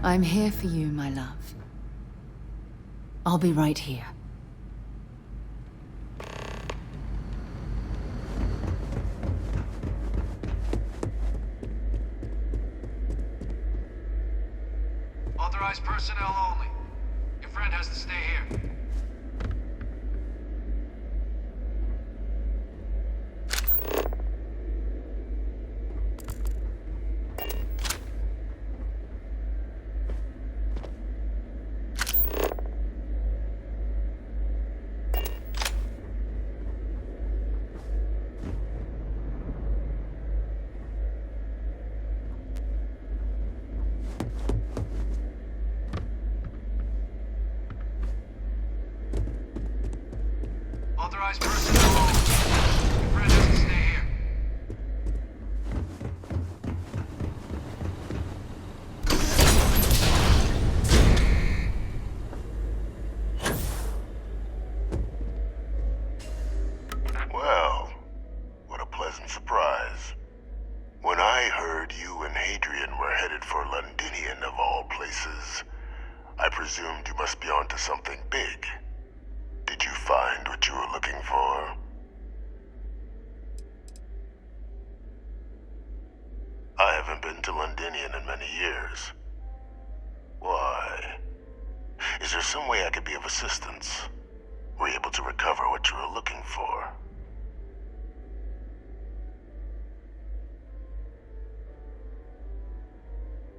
I'm here for you, my love. I'll be right here. Authorized personnel only. Your friend has to stay here. Authorized personnel only. Your friend has to stay here. Well, what a pleasant surprise. When I heard you and Hadrian were headed for Londinian of all places, I presumed you must be onto something big. Did you find what you were looking for? I haven't been to Londinian in many years. Why? Is there some way I could be of assistance? Were you able to recover what you were looking for?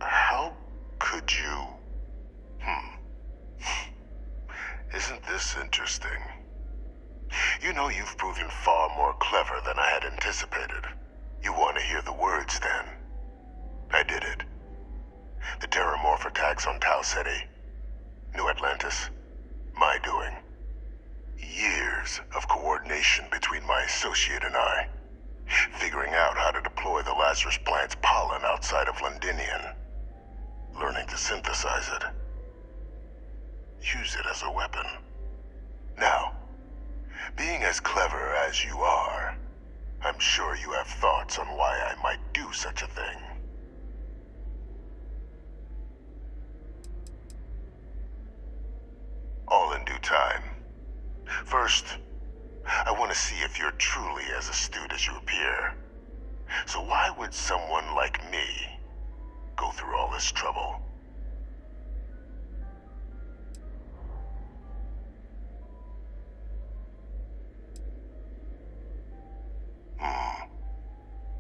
How could you... Isn't this interesting? You know, you've proven far more clever than I had anticipated. You want to hear the words, then? I did it. The Terramorph attacks on Tau Ceti, New Atlantis, my doing. Years of coordination between my associate and I, figuring out how to deploy the Lazarus plant's pollen outside of Londinian, learning to synthesize it, use it as a weapon. Now, being as clever as you are, I'm sure you have thoughts on why I might do such a thing. All in due time. First, I want to see if you're truly as astute as you appear. So why would someone like me go through all this trouble?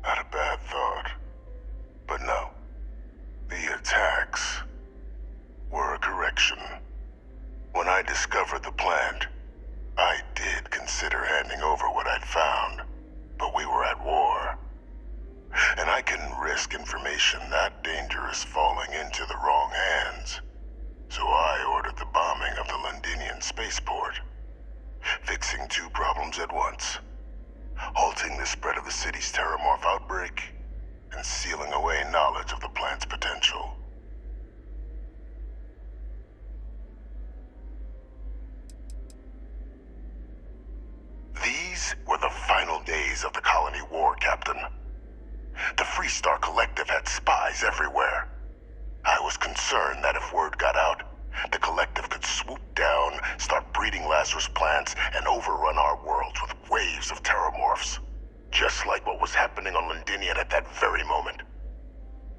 Not a bad thought. But no. The attacks were a correction. When I discovered the plant, I did consider handing over what I'd found, but we were at war. And I couldn't risk information that dangerous falling into the wrong hands. So I ordered the bombing of the Londinian spaceport, fixing two problems at once. Halting the spread of the city's Terramorph outbreak, and sealing away knowledge of the plant's potential. These were the final days of the colony war, Captain. The Freestar Collective had spies everywhere. I was concerned that if word got out, the Collective could swoop down, start breeding Lazarus plants, and overrun our worlds with waves of Terramorphs. Just like what was happening on Londinian at that very moment.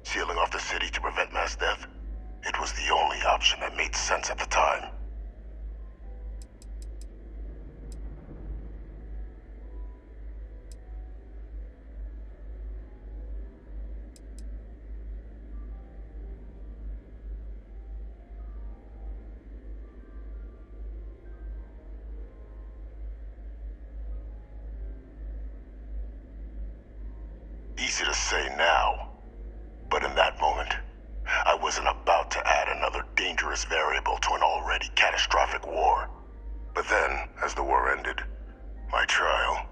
Sealing off the city to prevent mass death, it was the only option that made sense at the time. Easy to say now, but in that moment, I wasn't about to add another dangerous variable to an already catastrophic war. But then, as the war ended, my trial,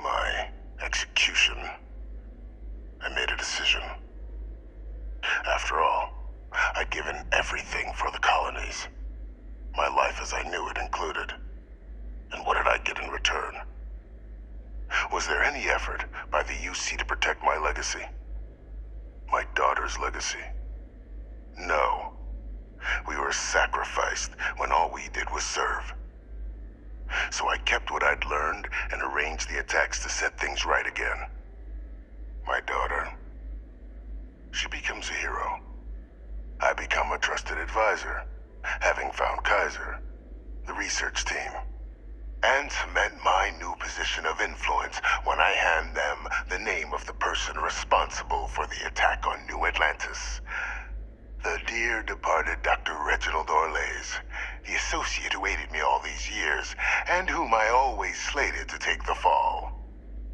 my execution, I made a decision. After all, I'd given everything for the colonies. My life as I knew it included. And what did I get in return? Was there any effort by the UC to protect my legacy? My daughter's legacy? No. We were sacrificed when all we did was serve. So I kept what I'd learned and arranged the attacks to set things right again. My daughter, she becomes a hero. I become a trusted advisor, having found Kaiser, the research team, and cement my new position of influence when I hand them the name of the person responsible for the attack on New Atlantis. The dear departed Dr. Reginald Orlays, the associate who aided me all these years, and whom I always slated to take the fall.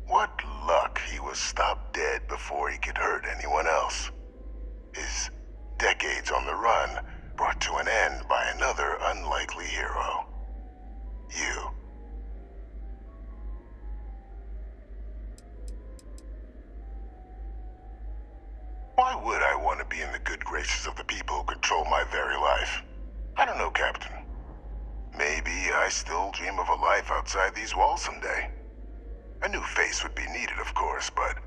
What luck he was stopped dead before he could hurt anyone else. His decades on the run brought to an end by another unlikely hero. You. Why would I want to be in the good graces of the people who control my very life? I don't know, Captain. Maybe I still dream of a life outside these walls someday. A new face would be needed, of course, but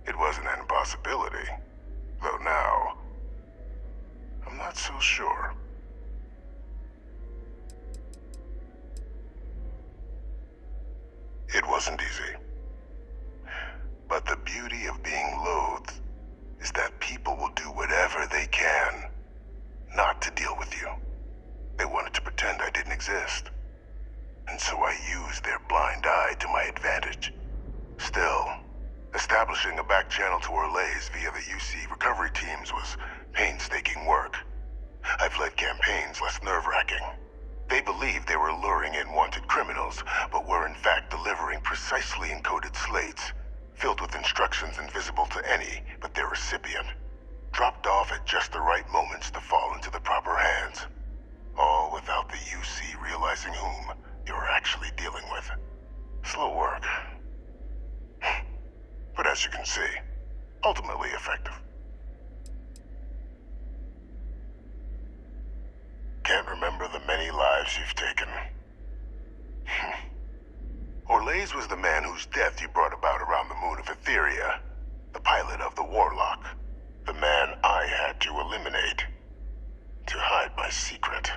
it wasn't an impossibility. Though now, I'm not so sure. It wasn't easy. But the beauty of being loathed is that people will do whatever they can not to deal with you. They wanted to pretend I didn't exist. And so I used their blind eye to my advantage. Still, establishing a back channel to Orlays via the UC recovery teams was painstaking work. I've led campaigns less nerve-wracking. They believed they were luring in wanted criminals, but were in fact delivering precisely encoded slates, filled with instructions invisible to any but their recipient, dropped off at just the right moments to fall into the proper hands. All without the UC realizing whom you were actually dealing with. Slow work. But as you can see, ultimately effective. Can't remember the many lives you've taken. Orlays was the man whose death you brought about around the moon of Etheria, the pilot of the Warlock, the man I had to eliminate, to hide my secret.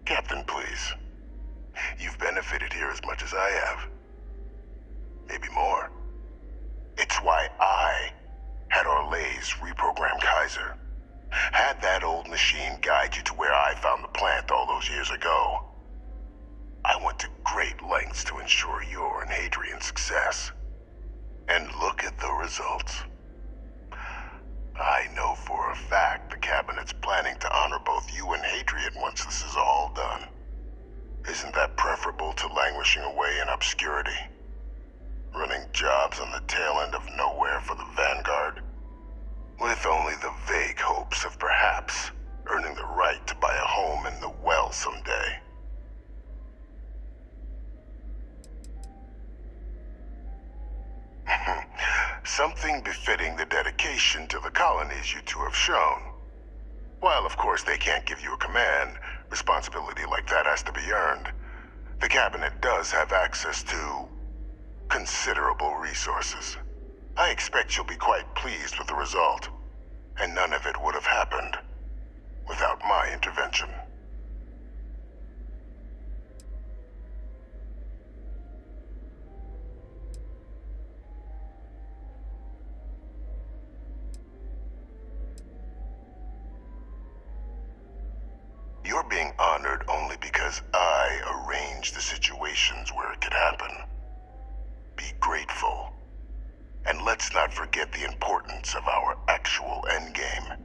Captain, please. You've benefited here as much as I have. Maybe more. It's why I had Orlays reprogram Kaiser. Had that old machine guide you to where I found the plant all those years ago. I went to great lengths to ensure your and Hadrian's success. And look at the results. I know for a fact the Cabinet's planning to honor both you and Hadrian once this is all done. Isn't that preferable to languishing away in obscurity? Running jobs on the tail end of nowhere for the Vanguard? With only the vague hopes of perhaps earning the right to buy a home in the well someday. Something befitting the dedication to the colonies you two have shown. While of course they can't give you a command, responsibility like that has to be earned. The Cabinet does have access to considerable resources. I expect you'll be quite pleased with the result, and none of it would have happened without my intervention. You're being honored only because I arranged the situations where it could happen. Be grateful. And let's not forget the importance of our actual endgame.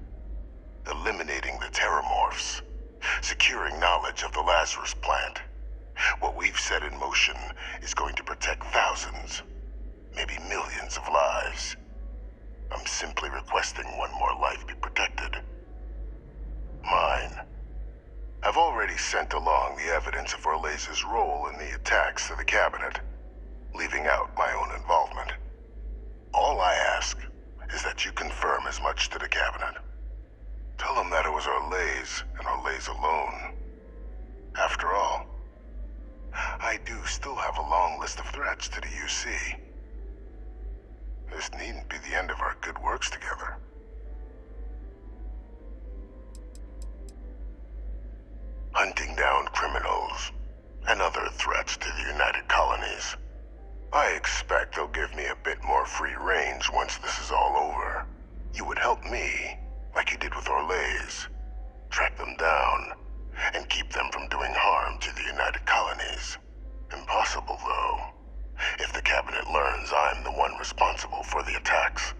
Eliminating the Terramorphs. Securing knowledge of the Lazarus plant. What we've set in motion is going to protect thousands, maybe millions of lives. I'm simply requesting one more life be protected. Mine. I've already sent along the evidence of Orlays' role in the attacks to the Cabinet, leaving out my own involvement. All I ask is that you confirm as much to the cabinet. Tell them that it was Orlays, and Orlays alone. After all, I do still have a long list of threats to the UC. This needn't be the end of our good works together. Hunting down criminals and other threats to the United Colonies. I expect they'll give me a bit more free range once this is all over. You would help me, like you did with Orlays. Track them down, and keep them from doing harm to the United Colonies. Impossible, though, if the Cabinet learns I'm the one responsible for the attacks.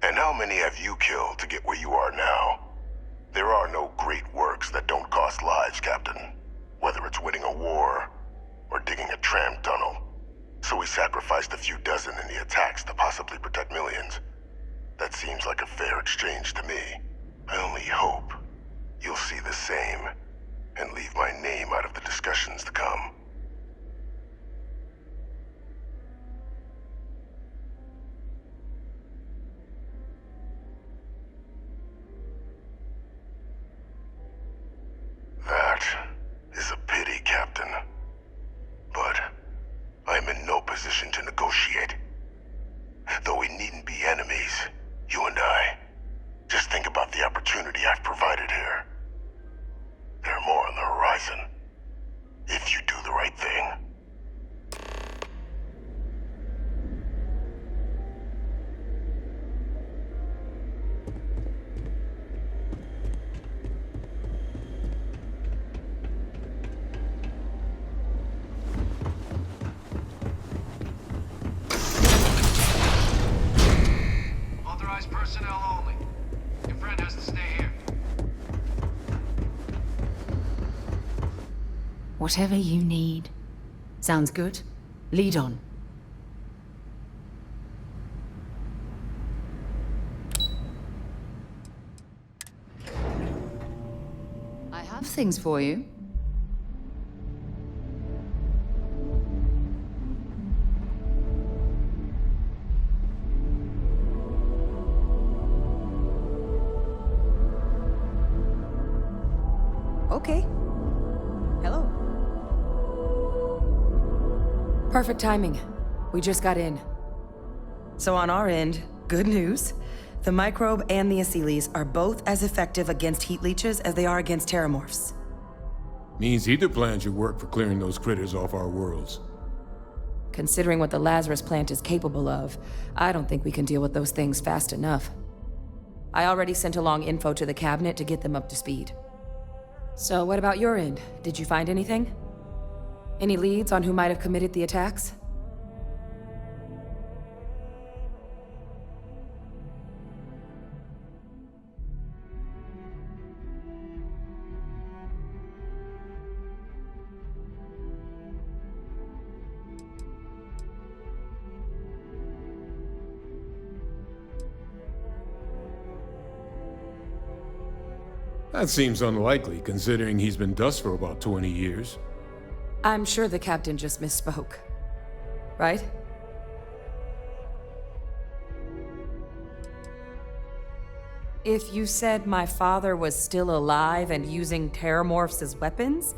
And how many have you killed to get where you are now? There are no great works that don't cost lives, Captain. Whether it's winning a war, or digging a tram tunnel. So we sacrificed a few dozen in the attacks to possibly protect millions. That seems like a fair exchange to me. I only hope you'll see the same, and leave my name out of the discussions to come. That is a pity, Captain. But I'm in no position to negotiate. Though we needn't be enemies, you and I. Just think about the opportunity I've provided here. There are more on the horizon. If you do the right thing. Authorized personnel only. Your friend has to stay here. Whatever you need. Sounds good. Lead on. I have things for you. Okay. Hello. Perfect timing. We just got in. So on our end, good news. The microbe and the Asylees are both as effective against heat leeches as they are against terramorphs. Means either plan should work for clearing those critters off our worlds. Considering what the Lazarus plant is capable of, I don't think we can deal with those things fast enough. I already sent along info to the cabinet to get them up to speed. So what about your end? Did you find anything? Any leads on who might have committed the attacks? That seems unlikely, considering he's been dust for about 20 years. I'm sure the captain just misspoke. Right? If you said my father was still alive and using terramorphs as weapons,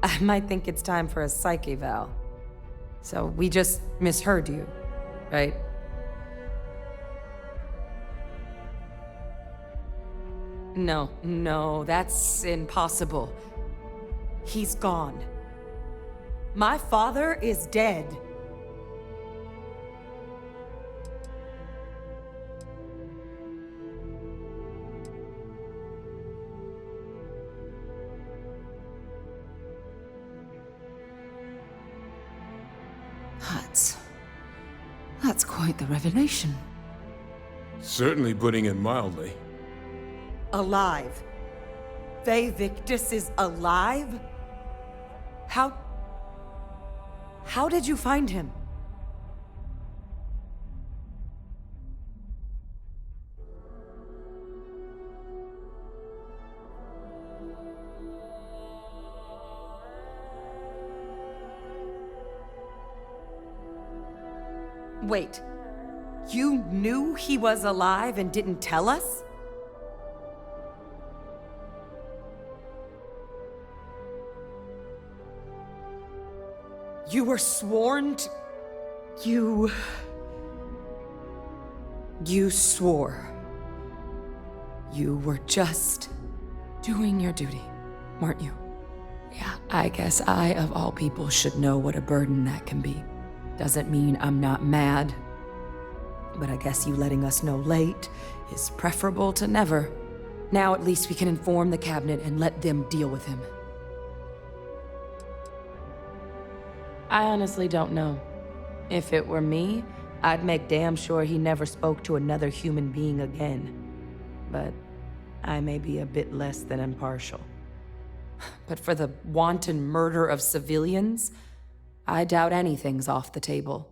I might think it's time for a psych eval. So we just misheard you, right? No, that's impossible. He's gone. My father is dead. That's quite the revelation. Certainly putting it mildly. Alive. Faye Victus is alive? How did you find him? Wait, you knew he was alive and didn't tell us? You were sworn to... You swore. You were just doing your duty, weren't you? Yeah, I guess I, of all people, should know what a burden that can be. Doesn't mean I'm not mad. But I guess you letting us know late is preferable to never. Now at least we can inform the cabinet and let them deal with him. I honestly don't know. If it were me, I'd make damn sure he never spoke to another human being again. But I may be a bit less than impartial. But for the wanton murder of civilians, I doubt anything's off the table.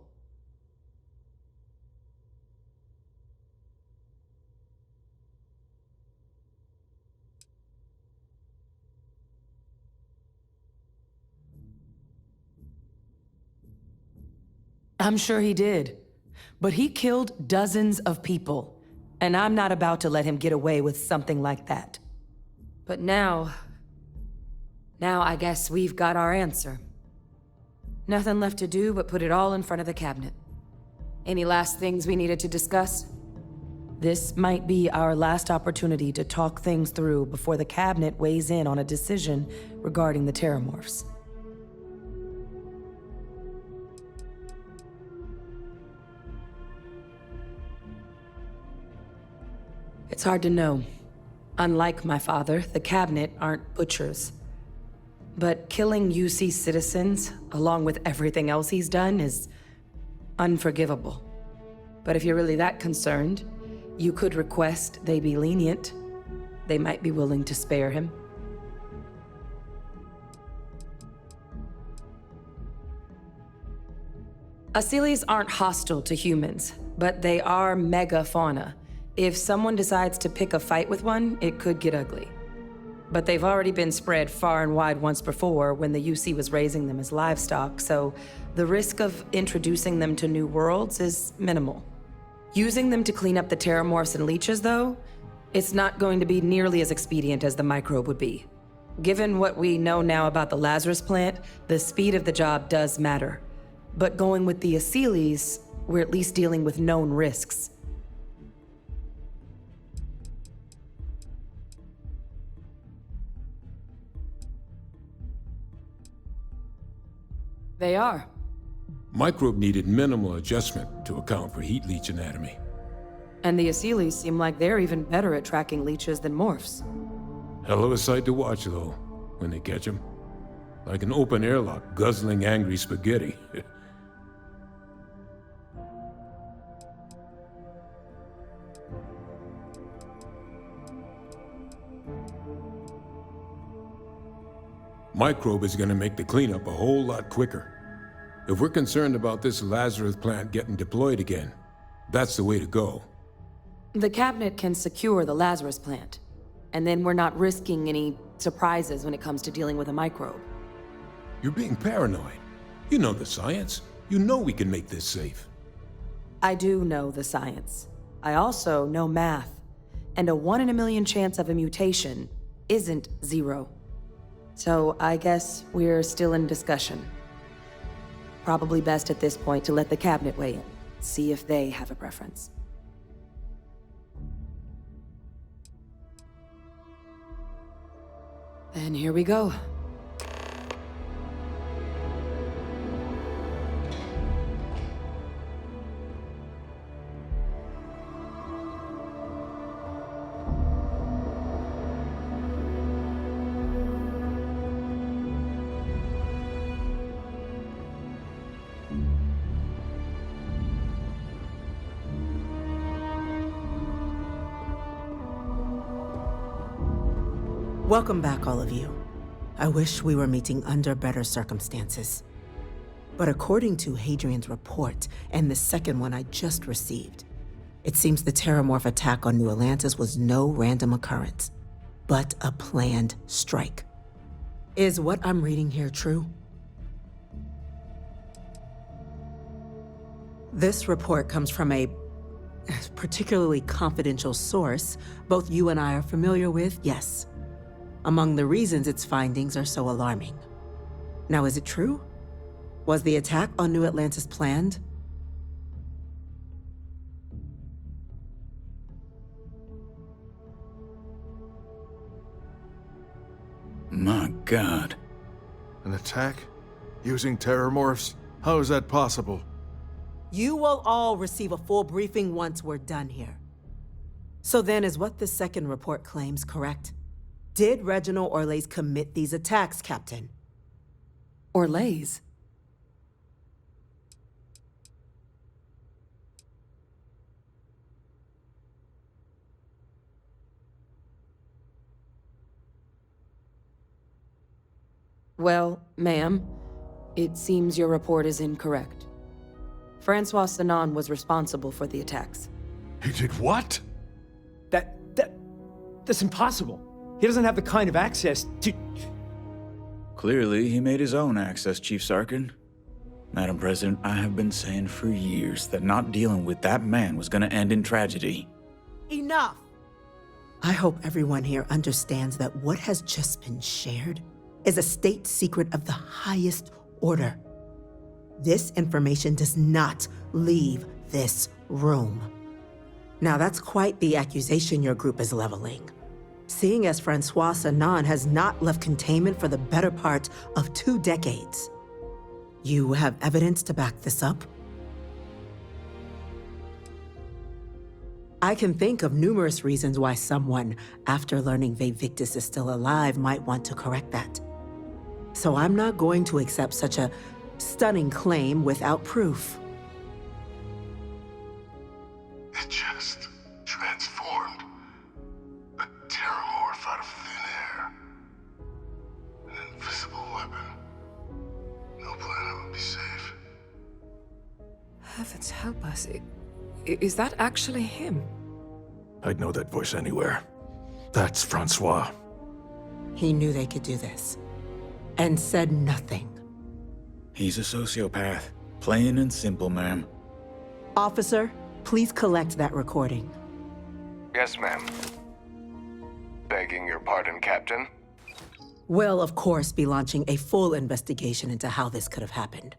I'm sure he did. But he killed dozens of people, and I'm not about to let him get away with something like that. But now I guess we've got our answer. Nothing left to do but put it all in front of the cabinet. Any last things we needed to discuss? This might be our last opportunity to talk things through before the cabinet weighs in on a decision regarding the Terramorphs. It's hard to know. Unlike my father, the cabinet aren't butchers. But killing UC citizens, along with everything else he's done, is unforgivable. But if you're really that concerned, you could request they be lenient. They might be willing to spare him. Asylees aren't hostile to humans, but they are megafauna. If someone decides to pick a fight with one, it could get ugly. But they've already been spread far and wide once before when the UC was raising them as livestock, so the risk of introducing them to new worlds is minimal. Using them to clean up the Terramorphs and leeches, though, it's not going to be nearly as expedient as the microbe would be. Given what we know now about the Lazarus plant, the speed of the job does matter. But going with the Asylees, we're at least dealing with known risks. They are. Microbe needed minimal adjustment to account for heat leech anatomy. And the Asylees seem like they're even better at tracking leeches than morphs. Hell of a sight to watch, though, when they catch them. Like an open airlock guzzling angry spaghetti. Microbe is gonna make the cleanup a whole lot quicker. If we're concerned about this Lazarus plant getting deployed again, that's the way to go. The cabinet can secure the Lazarus plant, and then we're not risking any surprises when it comes to dealing with a microbe. You're being paranoid. You know the science. You know we can make this safe. I do know the science. I also know math, and a 1 in a million chance of a mutation isn't 0. So I guess we're still in discussion. Probably best at this point to let the cabinet weigh in, see if they have a preference. Then here we go. Welcome back, all of you. I wish we were meeting under better circumstances. But according to Hadrian's report, and the second one I just received, it seems the Terramorph attack on New Atlantis was no random occurrence, but a planned strike. Is what I'm reading here true? This report comes from a particularly confidential source both you and I are familiar with, yes. Among the reasons its findings are so alarming. Now, is it true? Was the attack on New Atlantis planned? My God. An attack? Using terrormorphs? How is that possible? You will all receive a full briefing once we're done here. So then, is what the second report claims correct? Did Reginald Orlays commit these attacks, Captain? Orlays? Well, ma'am, it seems your report is incorrect. Francois Sanon was responsible for the attacks. He did what? That's impossible. He doesn't have the kind of access to... Clearly, he made his own access, Chief Sarkin. Madam President, I have been saying for years that not dealing with that man was gonna end in tragedy. Enough! I hope everyone here understands that what has just been shared is a state secret of the highest order. This information does not leave this room. Now, that's quite the accusation your group is leveling. Seeing as Francois Sanon has not left containment for the better part of 2 decades. You have evidence to back this up? I can think of numerous reasons why someone, after learning Victus is still alive, might want to correct that. So I'm not going to accept such a stunning claim without proof. It just transformed. A terrormorph out of thin air. An invisible weapon. No planet would be safe. Heavens help us. Is that actually him? I'd know that voice anywhere. That's Francois. He knew they could do this. And said nothing. He's a sociopath. Plain and simple, ma'am. Officer, please collect that recording. Yes, ma'am. Begging your pardon, Captain. We'll, of course, be launching a full investigation into how this could have happened.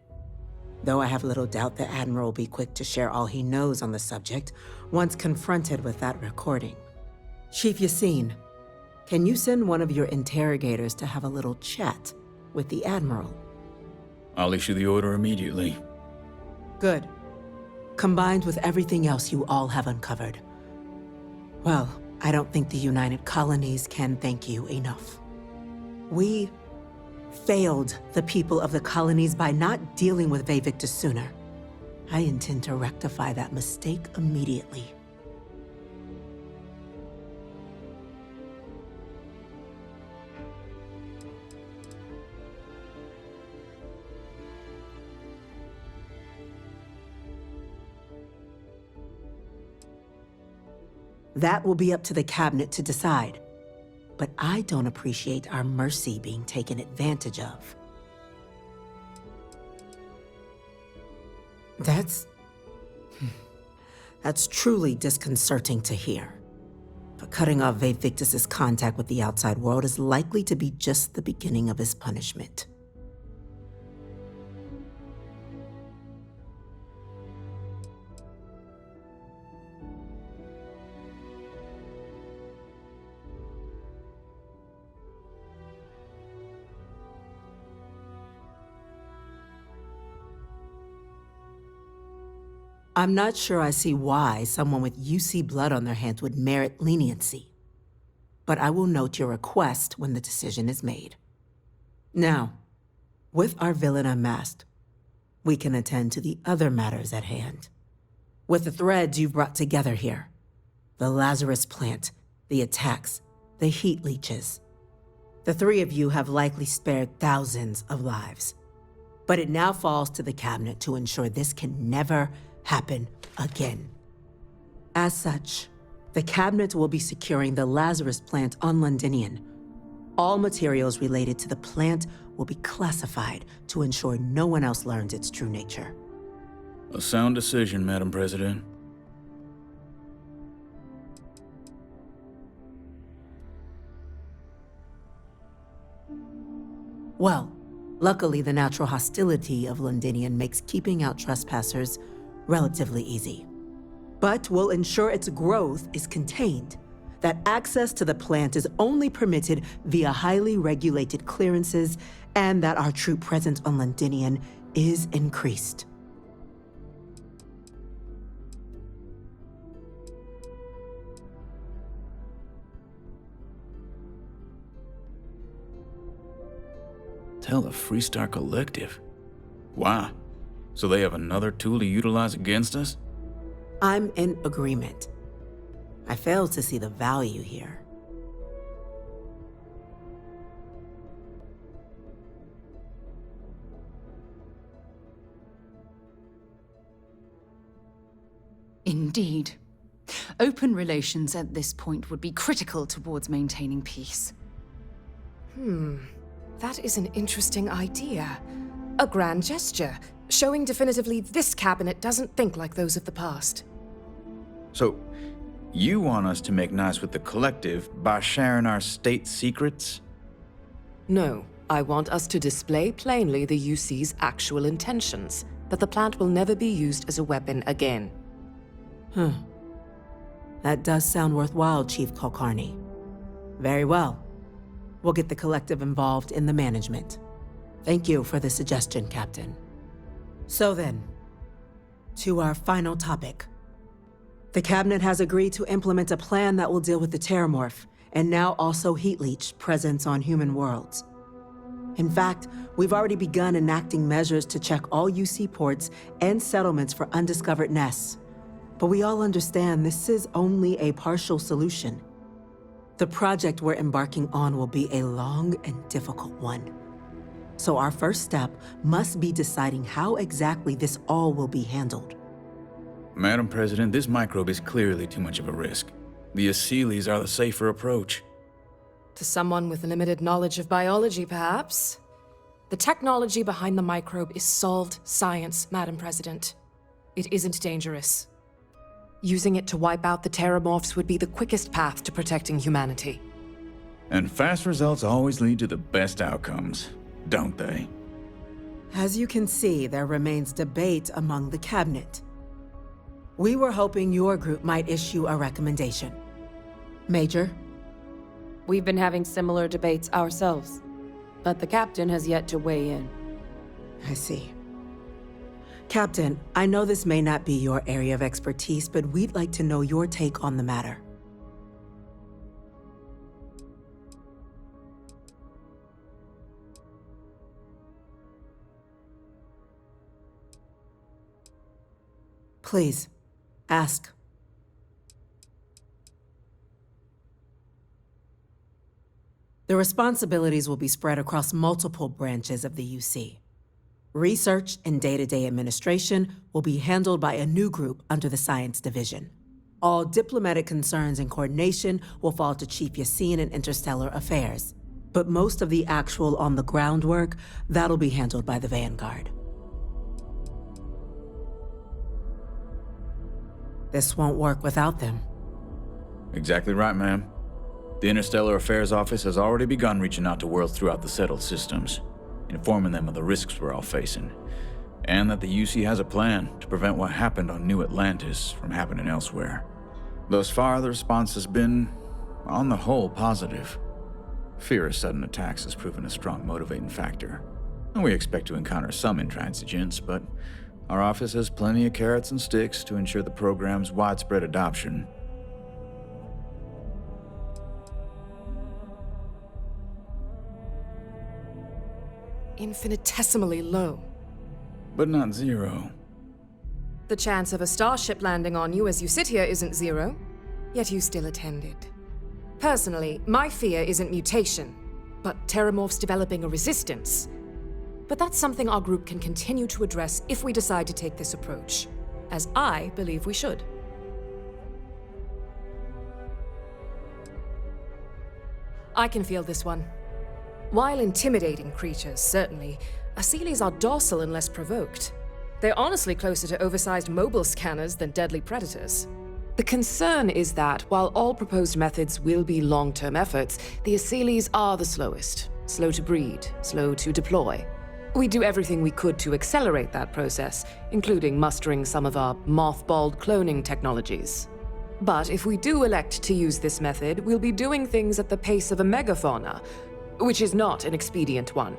Though I have little doubt the Admiral will be quick to share all he knows on the subject once confronted with that recording. Chief Yassine, can you send one of your interrogators to have a little chat with the Admiral? I'll issue the order immediately. Good. Combined with everything else you all have uncovered. Well, I don't think the United Colonies can thank you enough. We failed the people of the colonies by not dealing with Victus sooner. I intend to rectify that mistake immediately. That will be up to the cabinet to decide. But I don't appreciate our mercy being taken advantage of. That's truly disconcerting to hear. But cutting off Victus's contact with the outside world is likely to be just the beginning of his punishment. I'm not sure I see why someone with UC blood on their hands would merit leniency. But I will note your request when the decision is made. Now, with our villain unmasked, we can attend to the other matters at hand. With the threads you've brought together here, the Lazarus plant, the attacks, the heat leeches, the 3 of you have likely spared thousands of lives. But it now falls to the cabinet to ensure this can never happen again. As such, the cabinet will be securing the Lazarus plant on Londinian. All materials related to the plant will be classified to ensure no one else learns its true nature. A sound decision, Madam President. Well, luckily the natural hostility of Londinian makes keeping out trespassers relatively easy. But we'll ensure its growth is contained, that access to the plant is only permitted via highly regulated clearances, and that our troop presence on Londinian is increased. Tell the Freestar Collective. Wow. So they have another tool to utilize against us? I'm in agreement. I fail to see the value here. Indeed. Open relations at this point would be critical towards maintaining peace. That is an interesting idea. A grand gesture, showing definitively this cabinet doesn't think like those of the past. So, you want us to make nice with the Collective by sharing our state secrets? No, I want us to display plainly the UC's actual intentions, that the plant will never be used as a weapon again. That does sound worthwhile, Chief Kulkarni. Very well. We'll get the Collective involved in the management. Thank you for the suggestion, Captain. So then, to our final topic. The Cabinet has agreed to implement a plan that will deal with the Terramorph, and now also Heat Leech presence on human worlds. In fact, we've already begun enacting measures to check all UC ports and settlements for undiscovered nests. But we all understand this is only a partial solution. The project we're embarking on will be a long and difficult one. So our first step must be deciding how exactly this all will be handled. Madam President, this microbe is clearly too much of a risk. The Aseles are the safer approach. To someone with limited knowledge of biology, perhaps? The technology behind the microbe is solved science, Madam President. It isn't dangerous. Using it to wipe out the Terramorphs would be the quickest path to protecting humanity. And fast results always lead to the best outcomes, don't they? As you can see, there remains debate among the Cabinet. We were hoping your group might issue a recommendation. Major? We've been having similar debates ourselves, but the captain has yet to weigh in. I see. Captain, I know this may not be your area of expertise, but we'd like to know your take on the matter. Please, ask. The responsibilities will be spread across multiple branches of the UC. Research and day-to-day administration will be handled by a new group under the Science Division. All diplomatic concerns and coordination will fall to Chief Yassine and Interstellar Affairs. But most of the actual on-the-ground work, that'll be handled by the Vanguard. This won't work without them. Exactly right, ma'am. The Interstellar Affairs Office has already begun reaching out to worlds throughout the settled systems, informing them of the risks we're all facing, and that the UC has a plan to prevent what happened on New Atlantis from happening elsewhere. Thus far, the response has been, on the whole, positive. Fear of sudden attacks has proven a strong motivating factor, and we expect to encounter some intransigence, but our office has plenty of carrots and sticks to ensure the program's widespread adoption. Infinitesimally low. But not zero. The chance of a starship landing on you as you sit here isn't zero, yet you still attended. Personally, my fear isn't mutation, but Terramorphs developing a resistance. But that's something our group can continue to address if we decide to take this approach, as I believe we should. I can feel this one. While intimidating creatures, certainly, Aseles are docile unless provoked. They're honestly closer to oversized mobile scanners than deadly predators. The concern is that, while all proposed methods will be long-term efforts, the Aceles are the slowest. Slow to breed, slow to deploy. We do everything we could to accelerate that process, including mustering some of our mothballed cloning technologies. But if we do elect to use this method, we'll be doing things at the pace of a megafauna, which is not an expedient one.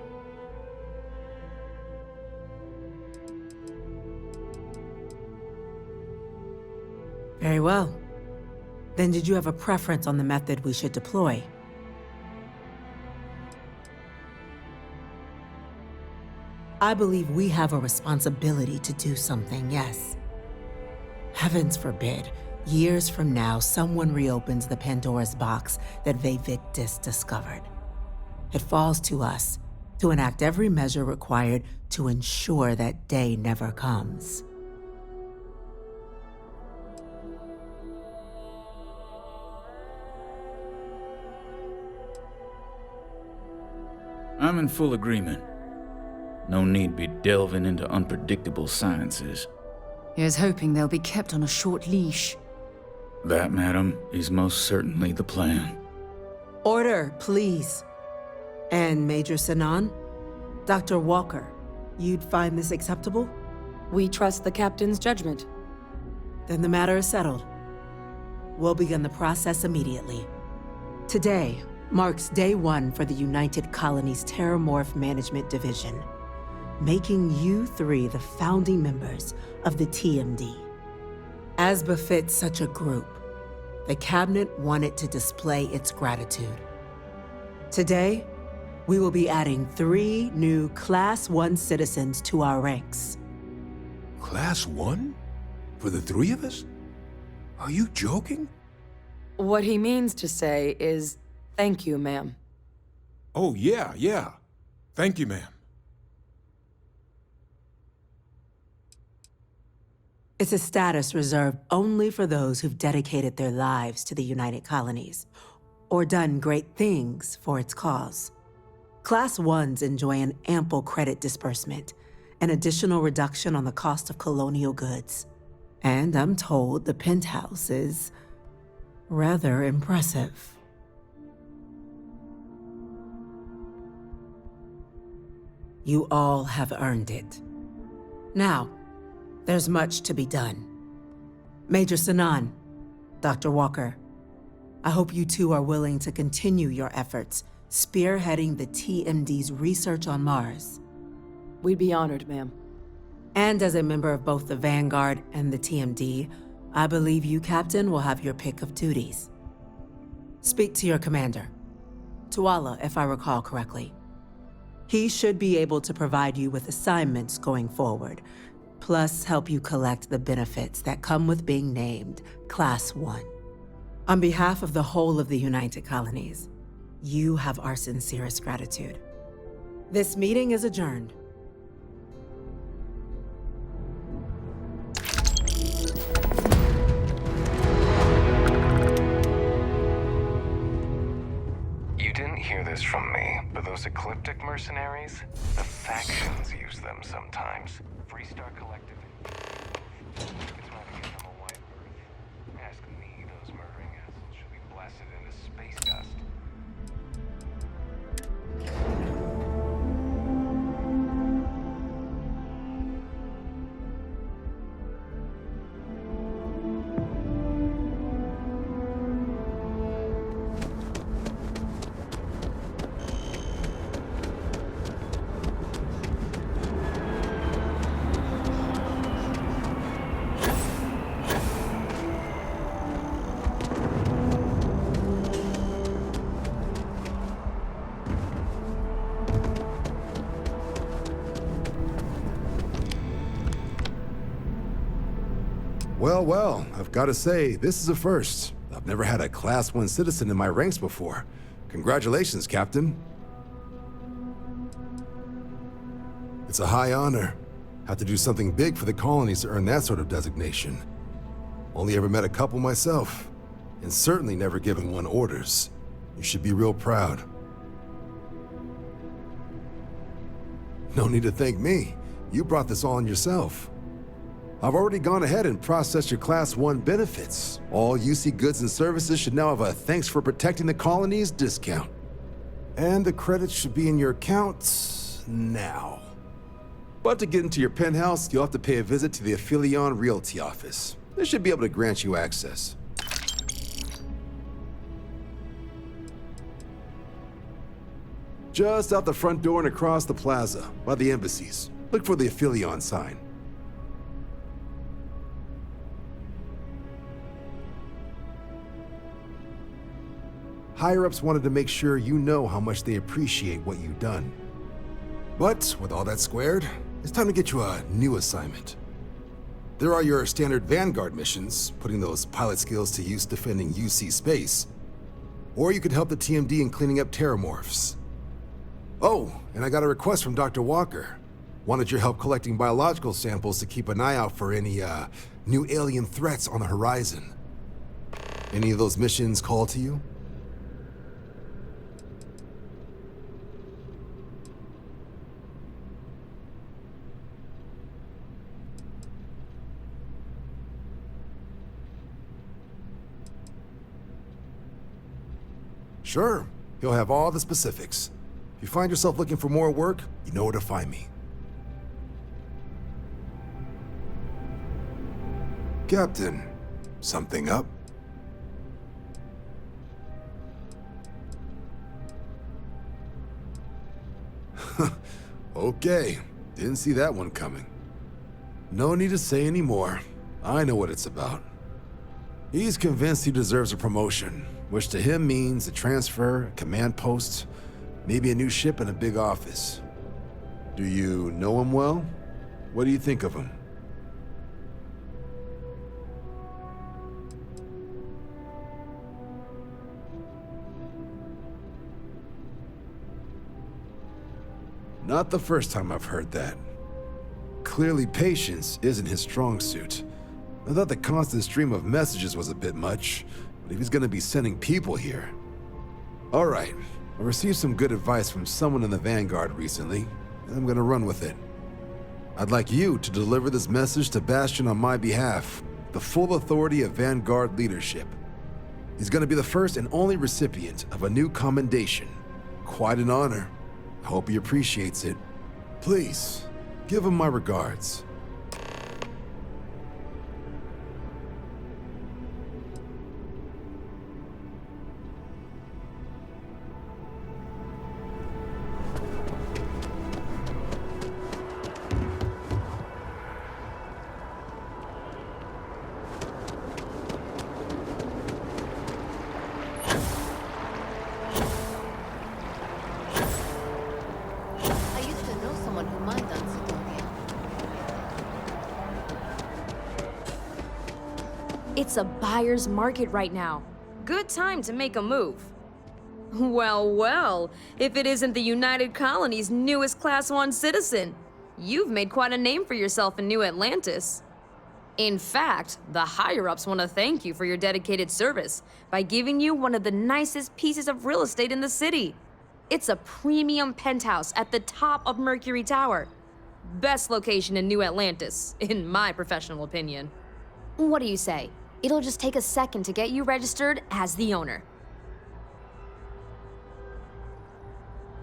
Very well. Then did you have a preference on the method we should deploy? I believe we have a responsibility to do something, yes. Heavens forbid, years from now, someone reopens the Pandora's box that Vivictus discovered. It falls to us to enact every measure required to ensure that day never comes. I'm in full agreement. No need be delving into unpredictable sciences. Here's hoping they'll be kept on a short leash. That, madam, is most certainly the plan. Order, please. And Major Sinan? Dr. Walker, you'd find this acceptable? We trust the captain's judgment. Then the matter is settled. We'll begin the process immediately. Today marks day one for the United Colonies Terramorph Management Division, making you three the founding members of the TMD. As befits such a group, the Cabinet wanted to display its gratitude. Today, we will be adding 3 new Class 1 citizens to our ranks. Class 1? For the 3 of us? Are you joking? What he means to say is, thank you, ma'am. Oh, yeah. Thank you, ma'am. It's a status reserved only for those who've dedicated their lives to the United Colonies, or done great things for its cause. Class 1s enjoy an ample credit disbursement, an additional reduction on the cost of colonial goods. And I'm told the penthouse is rather impressive. You all have earned it. Now, there's much to be done. Major Sinan, Dr. Walker, I hope you two are willing to continue your efforts spearheading the TMD's research on Mars. We'd be honored, ma'am. And as a member of both the Vanguard and the TMD, I believe you, Captain, will have your pick of duties. Speak to your commander, Tuala, if I recall correctly. He should be able to provide you with assignments going forward, plus help you collect the benefits that come with being named Class 1. On behalf of the whole of the United Colonies, you have our sincerest gratitude. This meeting is adjourned. You didn't hear this from me, but those ecliptic mercenaries, the factions use them sometimes. Freestar Collective. It's not to give them a wide berth. Ask me, those murdering assholes should be blasted into space dust. Well, I've got to say, this is a first. I've never had a Class 1 citizen in my ranks before. Congratulations, Captain. It's a high honor. Have to do something big for the colonies to earn that sort of designation. Only ever met a couple myself, and certainly never given one orders. You should be real proud. No need to thank me. You brought this all on yourself. I've already gone ahead and processed your Class 1 benefits. All UC goods and services should now have a thanks for protecting the colonies discount. And the credits should be in your account now. But to get into your penthouse, you'll have to pay a visit to the Aphelion Realty office. They should be able to grant you access. Just out the front door and across the plaza, by the embassies. Look for the Aphelion sign. Higher-ups wanted to make sure you know how much they appreciate what you've done. But with all that squared, it's time to get you a new assignment. There are your standard Vanguard missions, putting those pilot skills to use defending UC space. Or you could help the TMD in cleaning up terramorphs. Oh, and I got a request from Dr. Walker. Wanted your help collecting biological samples to keep an eye out for any, new alien threats on the horizon. Any of those missions call to you? Sure, he'll have all the specifics. If you find yourself looking for more work, you know where to find me. Captain, something up? Okay, didn't see that one coming. No need to say any more. I know what it's about. He's convinced he deserves a promotion, which to him means a transfer, a command post, maybe a new ship and a big office. Do you know him well? What do you think of him? Not the first time I've heard that. Clearly patience isn't his strong suit. I thought the constant stream of messages was a bit much, but if he's gonna be sending people here... All right, I received some good advice from someone in the Vanguard recently, and I'm gonna run with it. I'd like you to deliver this message to Bastion on my behalf, the full authority of Vanguard leadership. He's gonna be the first and only recipient of a new commendation. Quite an honor. I hope he appreciates it. Please, give him my regards. It's a buyer's market right now. Good time to make a move. Well, well, if it isn't the United Colony's newest Class 1 citizen. You've made quite a name for yourself in New Atlantis. In fact, the higher-ups want to thank you for your dedicated service by giving you one of the nicest pieces of real estate in the city. It's a premium penthouse at the top of Mercury Tower. Best location in New Atlantis, in my professional opinion. What do you say? It'll just take a second to get you registered as the owner.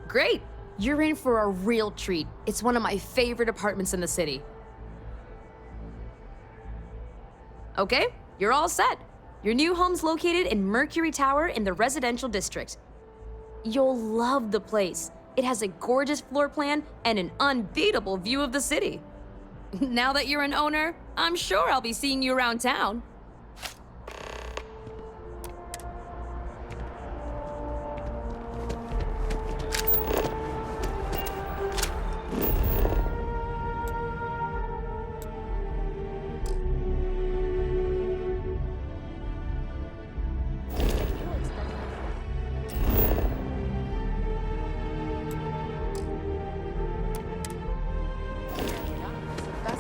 Great! You're in for a real treat. It's one of my favorite apartments in the city. Okay, you're all set. Your new home's located in Mercury Tower in the residential district. You'll love the place. It has a gorgeous floor plan and an unbeatable view of the city. Now that you're an owner, I'm sure I'll be seeing you around town.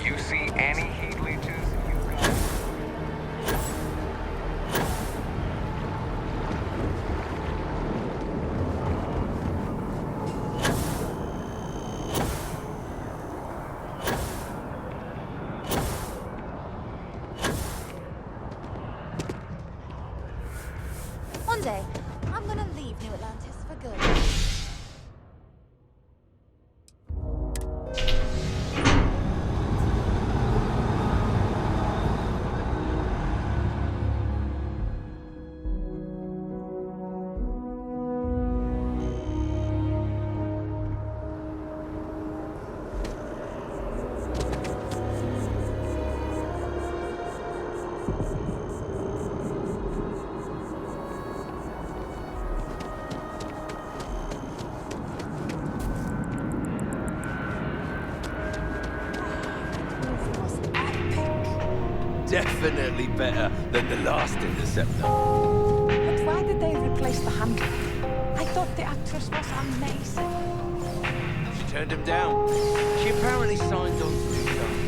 You see any heat leeches, you got I'm gonna leave New Atlantis for good. Definitely better than the last Interceptor. But why did they replace the handler? I thought the actress was amazing. She turned him down. She apparently signed on to do something.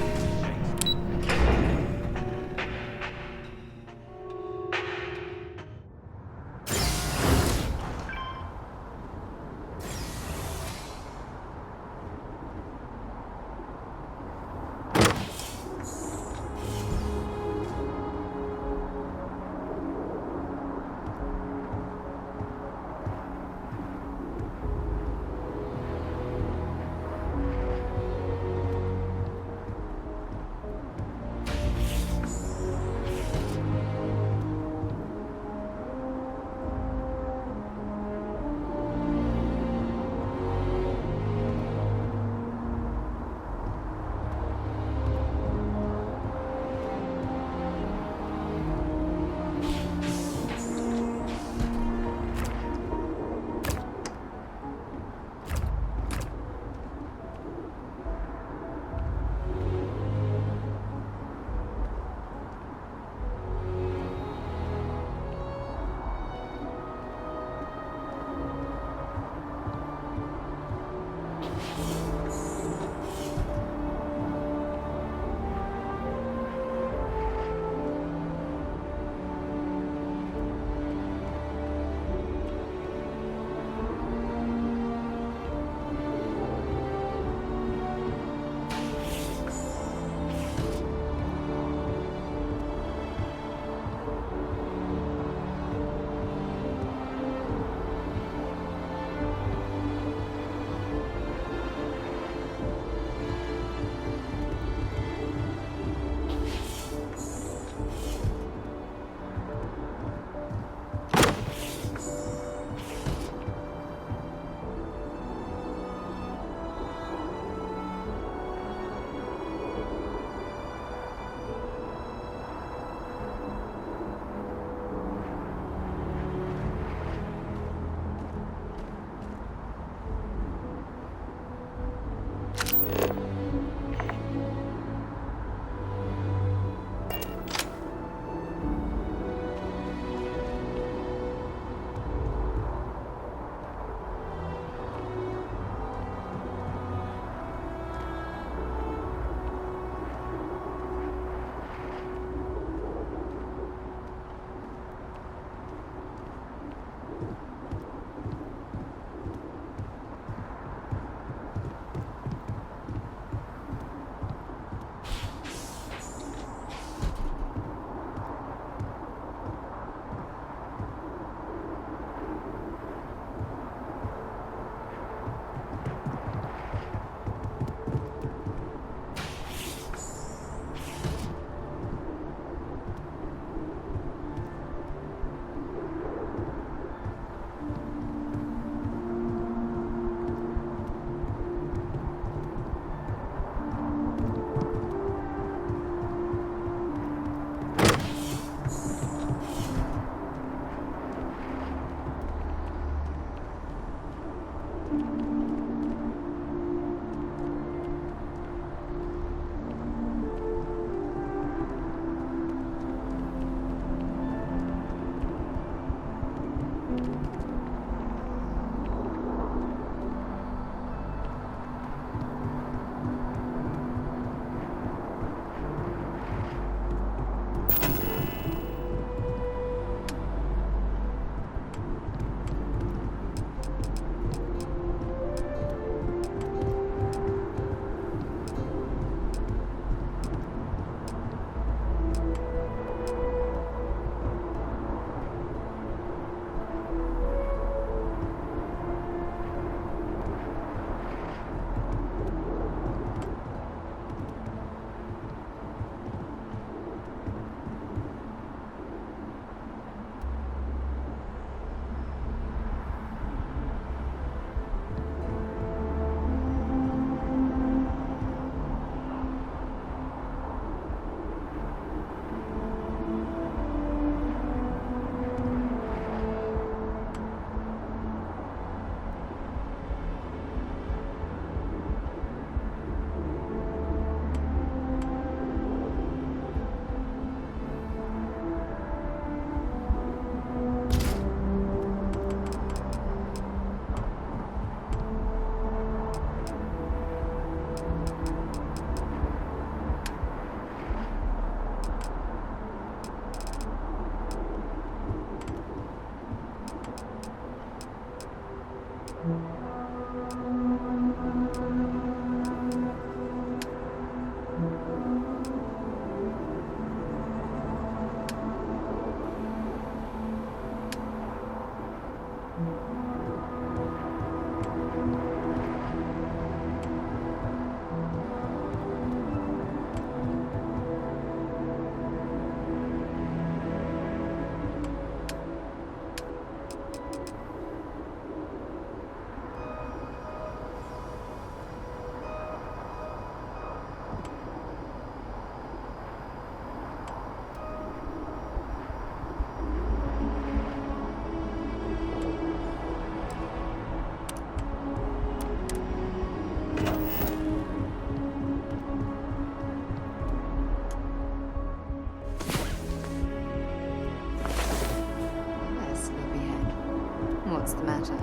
What's the matter?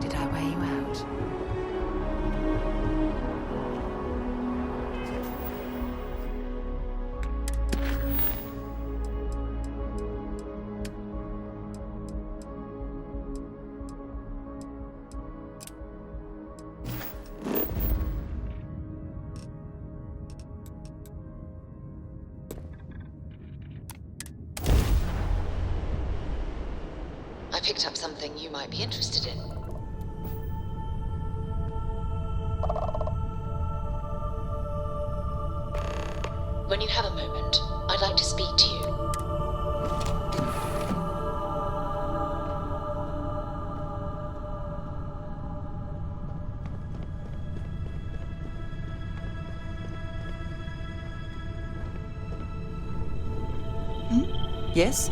Did I wear you out? I picked up something you might be interested in. When you have a moment, I'd like to speak to you. Yes?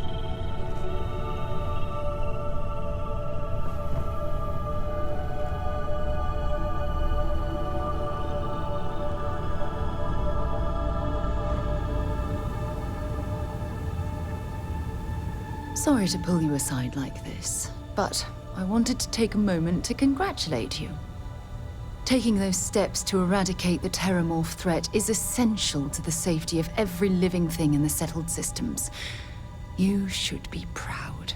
Sorry to pull you aside like this, but I wanted to take a moment to congratulate you. Taking those steps to eradicate the Terramorph threat is essential to the safety of every living thing in the settled systems. You should be proud.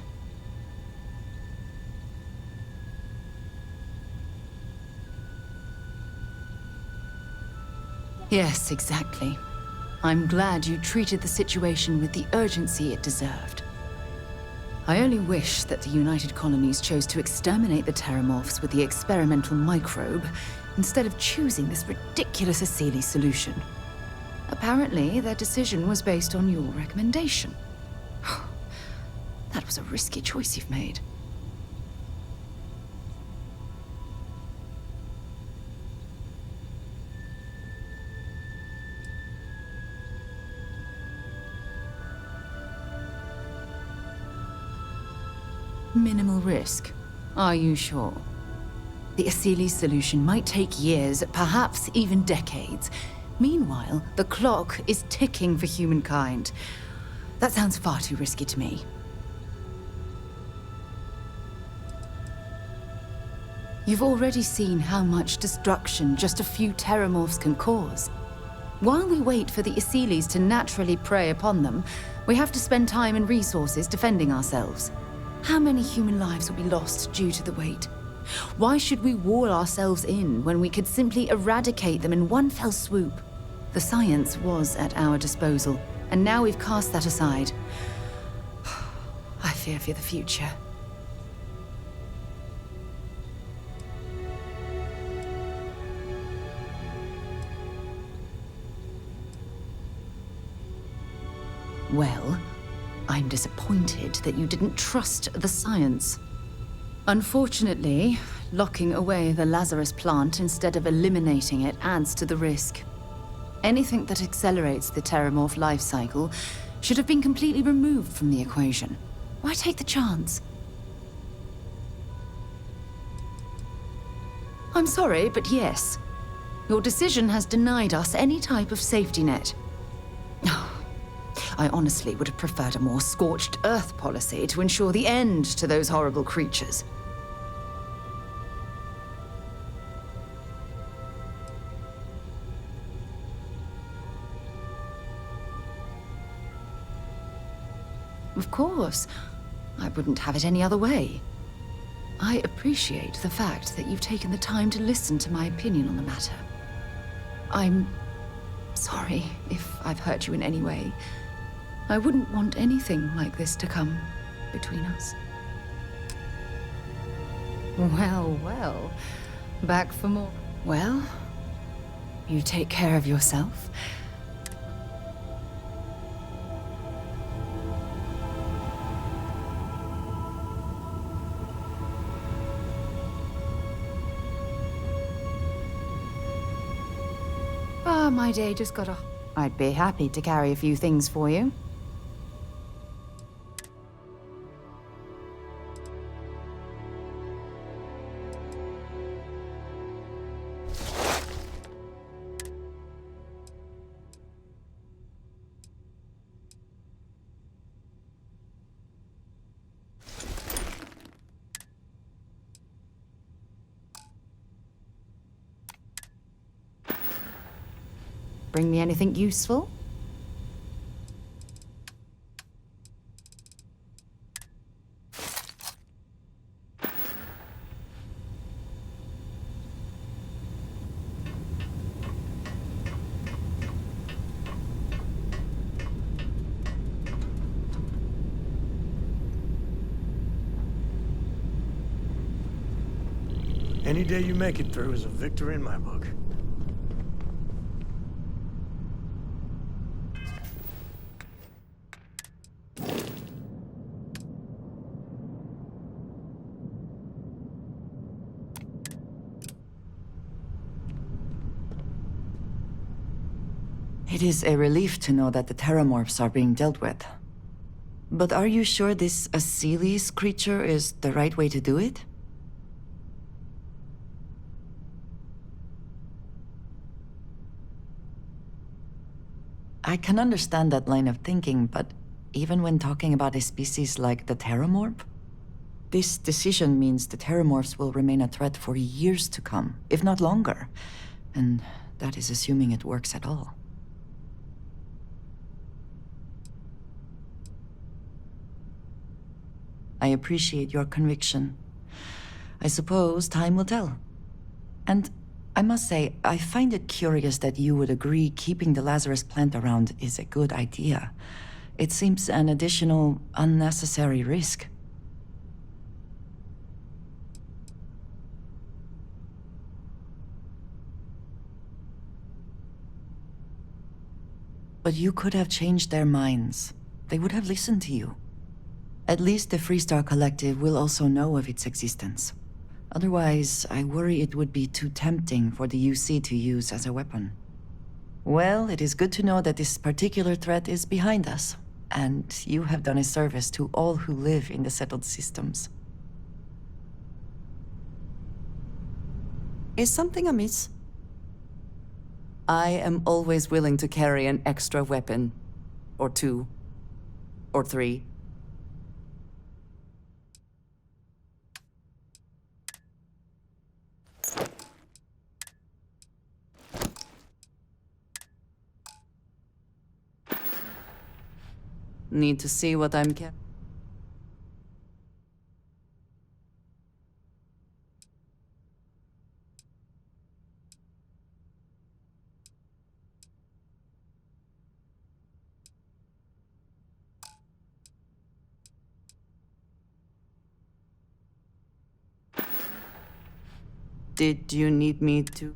Yes, exactly. I'm glad you treated the situation with the urgency it deserved. I only wish that the United Colonies chose to exterminate the Terramorphs with the experimental microbe, instead of choosing this ridiculous Asili solution. Apparently, their decision was based on your recommendation. That was a risky choice you've made. Minimal risk. Are you sure? The Asili solution might take years, perhaps even decades. Meanwhile, the clock is ticking for humankind. That sounds far too risky to me. You've already seen how much destruction just a few Terramorphs can cause. While we wait for the Asilis to naturally prey upon them, we have to spend time and resources defending ourselves. How many human lives will be lost due to the wait? Why should we wall ourselves in when we could simply eradicate them in one fell swoop? The science was at our disposal, and now we've cast that aside. I fear for the future. Well, I'm disappointed that you didn't trust the science. Unfortunately, locking away the Lazarus plant instead of eliminating it adds to the risk. Anything that accelerates the Terramorph life cycle should have been completely removed from the equation. Why take the chance? I'm sorry, but yes. Your decision has denied us any type of safety net. I honestly would have preferred a more scorched earth policy to ensure the end to those horrible creatures. Of course. I wouldn't have it any other way. I appreciate the fact that you've taken the time to listen to my opinion on the matter. I'm sorry if I've hurt you in any way. I wouldn't want anything like this to come between us. Well, well. Back for more. Well, you take care of yourself. Ah, my day just got off. I'd be happy to carry a few things for you. Bring me anything useful? Any day you make it through is a victory in my book. It is a relief to know that the Terramorphs are being dealt with. But are you sure this Aseles creature is the right way to do it? I can understand that line of thinking, but even when talking about a species like the Terramorph, this decision means the Terramorphs will remain a threat for years to come, if not longer. And that is assuming it works at all. I appreciate your conviction. I suppose time will tell. And I must say, I find it curious that you would agree keeping the Lazarus plant around is a good idea. It seems an additional, unnecessary risk. But you could have changed their minds. They would have listened to you. At least the Freestar Collective will also know of its existence. Otherwise, I worry it would be too tempting for the UC to use as a weapon. Well, it is good to know that this particular threat is behind us, and you have done a service to all who live in the settled systems. Is something amiss? I am always willing to carry an extra weapon. Or two. Or three. Need to see what I'm carrying. Did you need me to?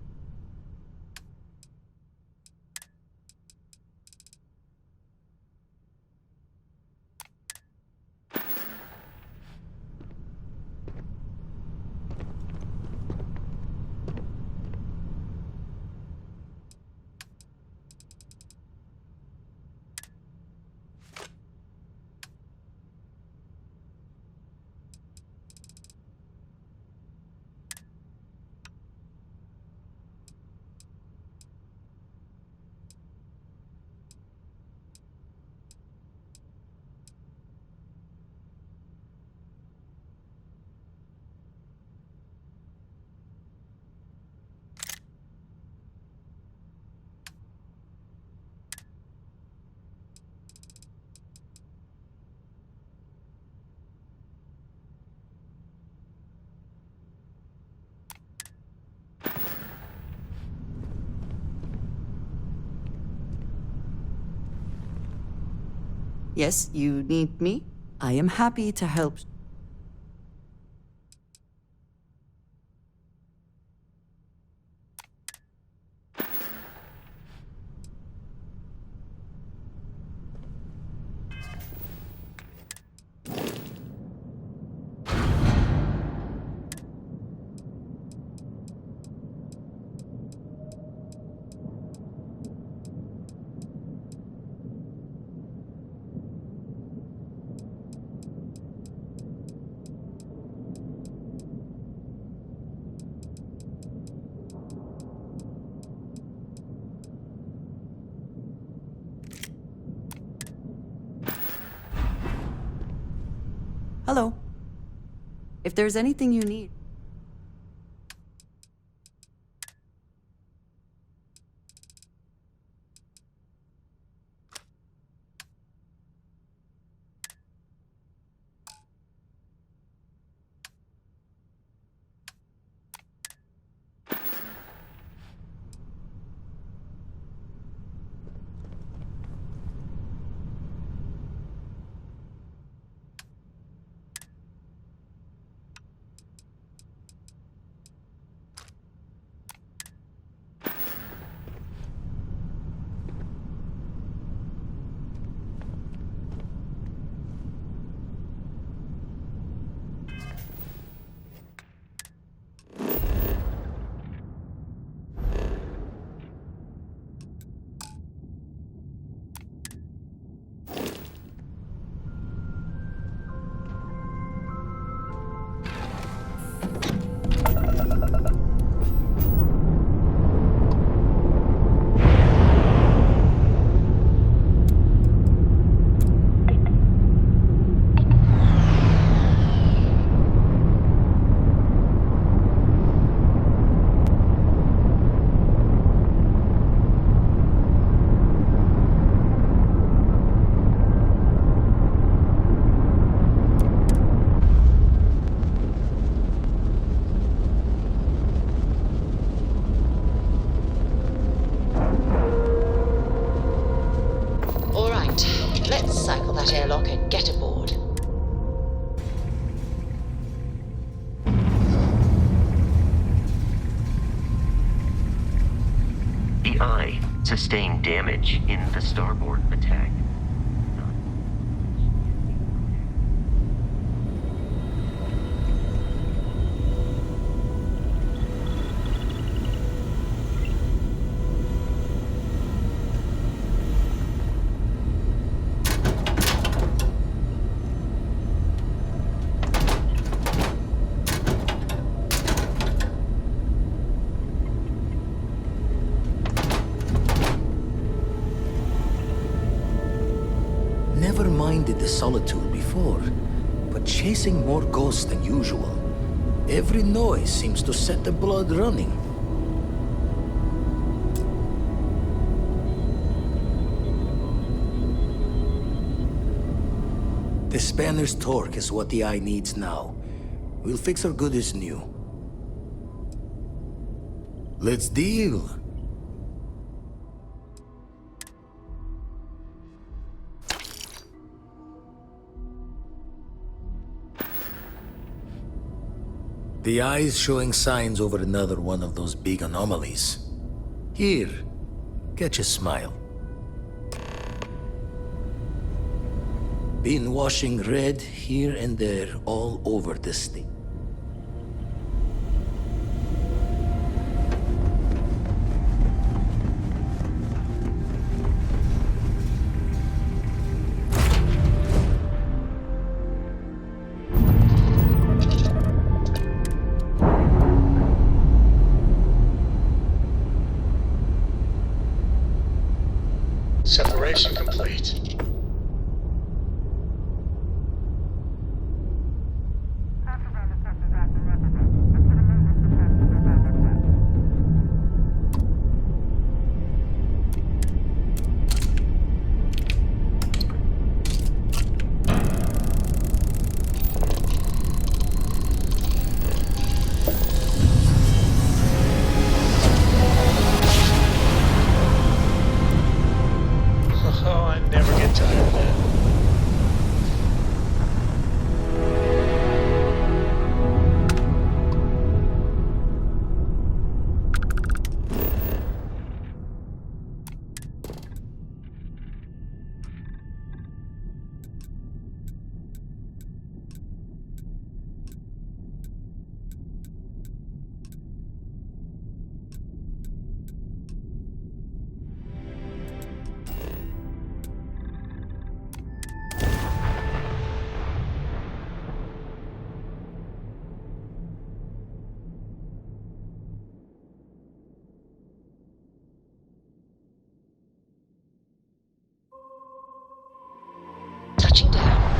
Yes, you need me? I am happy to help. Hello. If there's anything you need. Let's cycle that airlock and get aboard. The Eye sustained damage in the starboard attack. Never minded the solitude before, but chasing more ghosts than usual. Every noise seems to set the blood running. The spanner's torque is what the Eye needs now. We'll fix her good as new. Let's deal. The Eye's showing signs over another one of those big anomalies. Here, catch a smile. Been washing red here and there all over the state. Separation complete. touching down.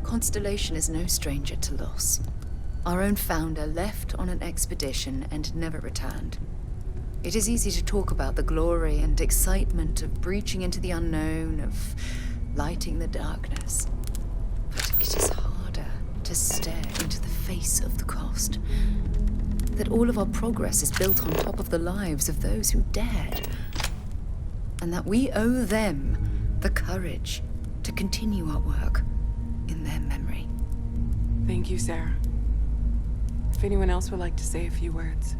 Constellation is no stranger to loss. Our own founder left on an expedition and never returned. It is easy to talk about the glory and excitement of breaching into the unknown, of lighting the darkness. But it is harder to stare into the face of the cost. That all of our progress is built on top of the lives of those who dared. And that we owe them the courage to continue our work in their memory. Thank you, Sarah. If anyone else would like to say a few words.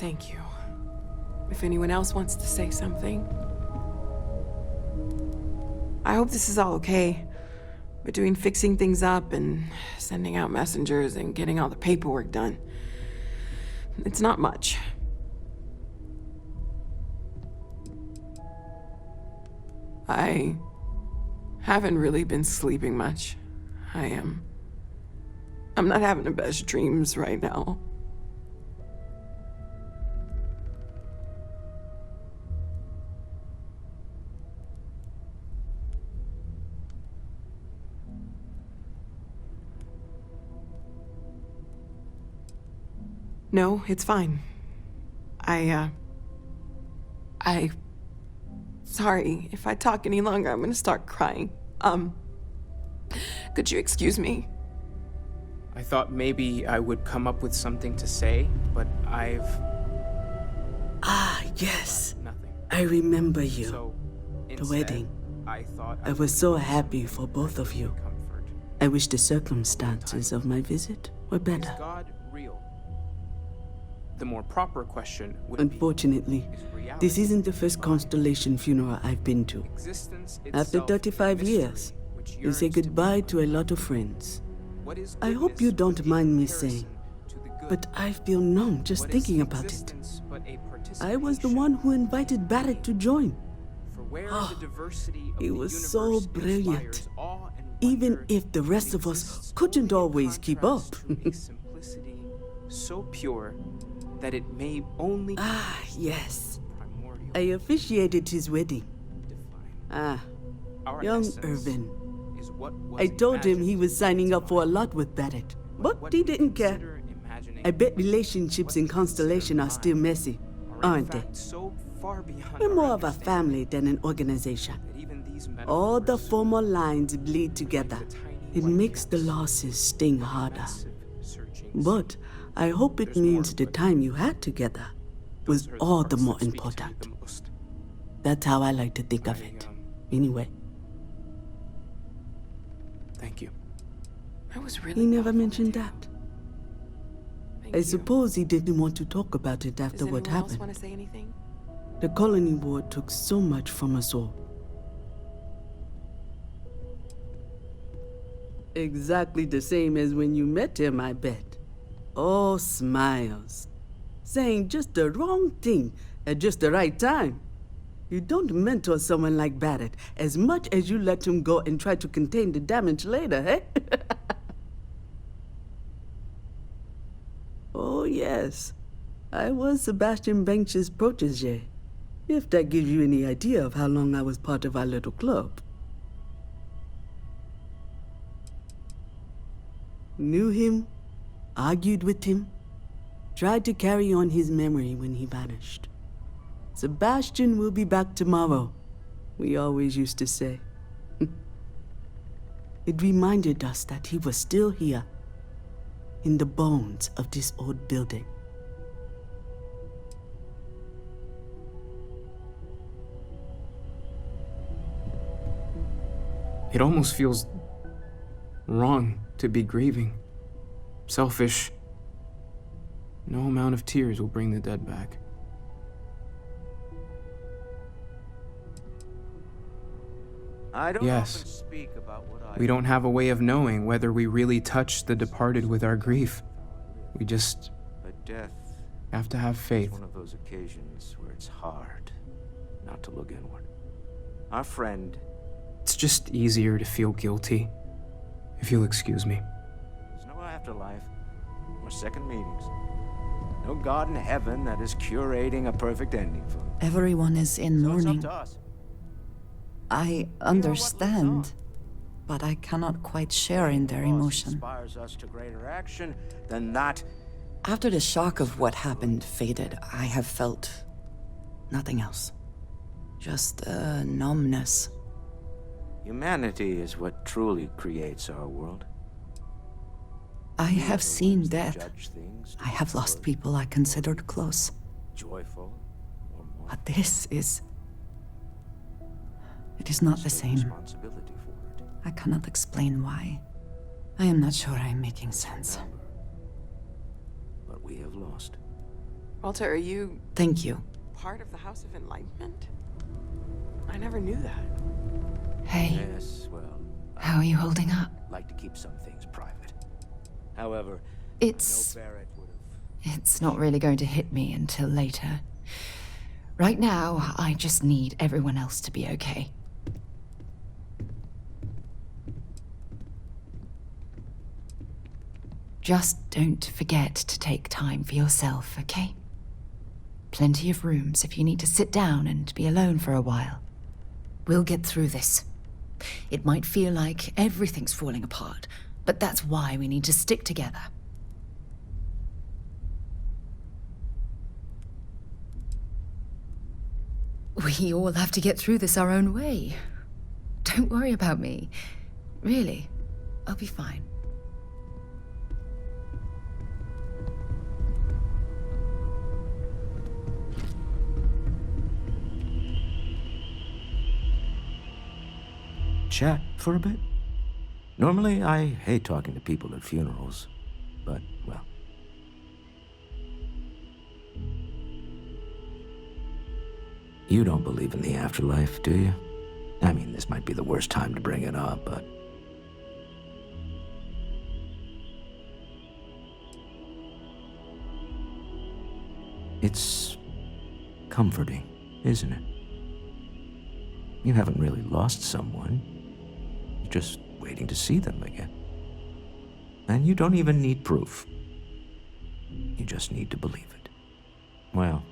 Thank you. If anyone else wants to say something. I hope this is all okay. Between fixing things up and sending out messengers and getting all the paperwork done. It's not much. I haven't really been sleeping much. I'm not having the best dreams right now. No, it's fine. Sorry, if I talk any longer, I'm gonna start crying. Could you excuse me? I thought maybe I would come up with something to say, but I've... Ah, yes. I remember you. So, the wedding. I I was so happy for both of you. I wish the circumstances of my visit were better. Is God real? The more proper question would Unfortunately, this isn't the first Constellation funeral I've been to. After 35 years, you say goodbye to a lot of friends. I hope you don't mind me saying, but I feel numb just thinking about it. I was the one who invited Barrett to join. Oh, he was so brilliant, even if the rest of us couldn't always keep up. So pure that it may only... Ah, yes. I officiated his wedding. Young Irvin. I told him he was signing up for a lot with Barrett, but he didn't care. I bet relationships in Constellation are still messy, aren't they? We're more of a family than an organization. All the former lines bleed together. It makes the losses sting harder. But I hope it means the time you had together was all the more important. That's how I like to think of it. Anyway. Thank you. I was really. He never mentioned that. I suppose he didn't want to talk about it after what happened. Does anyone else want to say anything? The colony war took so much from us all. Exactly the same as when you met him, I bet. All smiles. Saying just the wrong thing at just the right time. You don't mentor someone like Barrett as much as you let him go and try to contain the damage later, eh? Oh, yes. I was Sebastian Banks's protege. If that gives you any idea of how long I was part of our little club. Knew him, argued with him, tried to carry on his memory when he vanished. Sebastian will be back tomorrow, we always used to say. It reminded us that he was still here, in the bones of this old building. It almost feels wrong to be grieving. Selfish. No amount of tears will bring the dead back. I don't Yes. often speak about what I We don't have a way of knowing whether we really touched the departed with our grief. We just But death have to have faith. is one of those occasions where it's hard not to look inward. Our friend, It's just easier to feel guilty, if you'll excuse me. there's no afterlife or second meetings. No God in heaven that is curating a perfect ending for him. Everyone is in So it's up mourning. to us. I understand, but I cannot quite share in their emotion. Inspires us to greater action than that. After the shock of what happened faded, I have felt nothing else. Just a numbness. Humanity is what truly creates our world. I have seen death. Judge things I have lost people I considered close. joyful or more. But this is... It is not the same. Responsibility for it. I cannot explain why. I am not sure I am making sense. But we have lost. Walter, are you Thank you. part of the House of Enlightenment? I never knew that. Hey, Yes, well, how are you holding up? I'd like to keep some things private. However, It's... I know Barrett would have. It's not really going to hit me until later. Right now, I just need everyone else to be okay. Just don't forget to take time for yourself, okay? Plenty of rooms if you need to sit down and be alone for a while. We'll get through this. It might feel like everything's falling apart, but that's why we need to stick together. We all have to get through this our own way. Don't worry about me. Really, I'll be fine. Chat for a bit? Normally, I hate talking to people at funerals, but, well. You don't believe in the afterlife, do you? I mean, this might be the worst time to bring it up, but... It's comforting, isn't it? You haven't really lost someone. You're just waiting to see them again. And you don't even need proof. You just need to believe it. Well,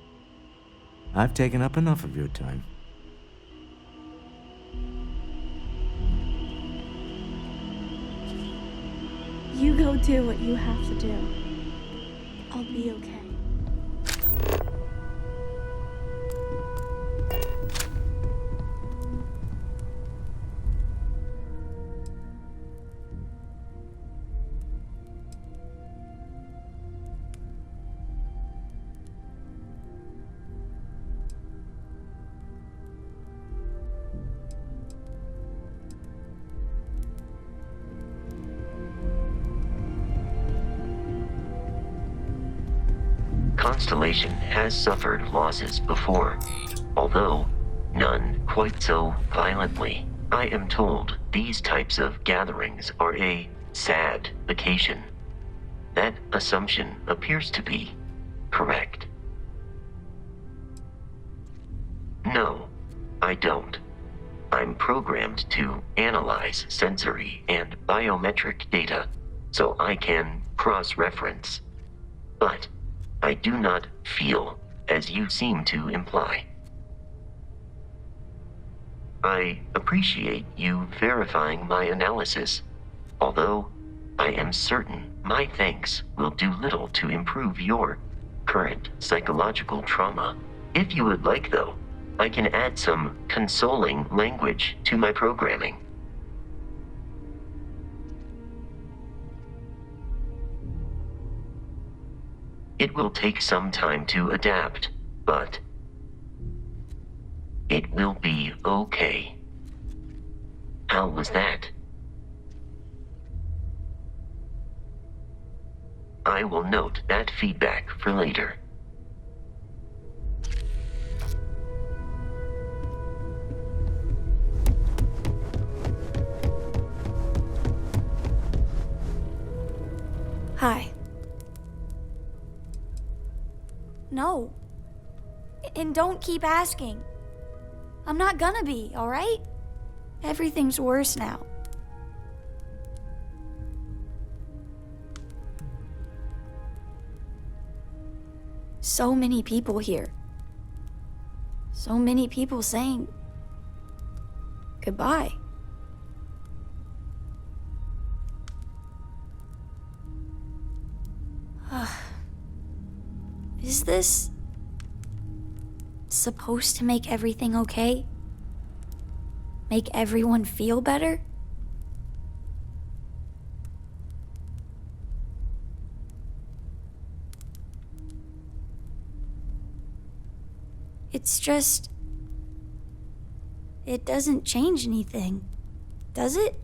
I've taken up enough of your time. You go do what you have to do. I'll be okay. Constellation has suffered losses before, although none quite so violently. I am told these types of gatherings are a sad vacation. That assumption appears to be correct. No, I don't. I'm programmed to analyze sensory and biometric data so I can cross-reference. But I do not feel as you seem to imply. I appreciate you verifying my analysis, although I am certain my thanks will do little to improve your current psychological trauma. If you would like, though, I can add some consoling language to my programming. It will take some time to adapt, but it will be okay. How was that? I will note that feedback for later. Hi. No. And don't keep asking. I'm not gonna be, alright? Everything's worse now. So many people here. So many people saying goodbye. Is this supposed to make everything okay? Make everyone feel better? It's just... it doesn't change anything, does it?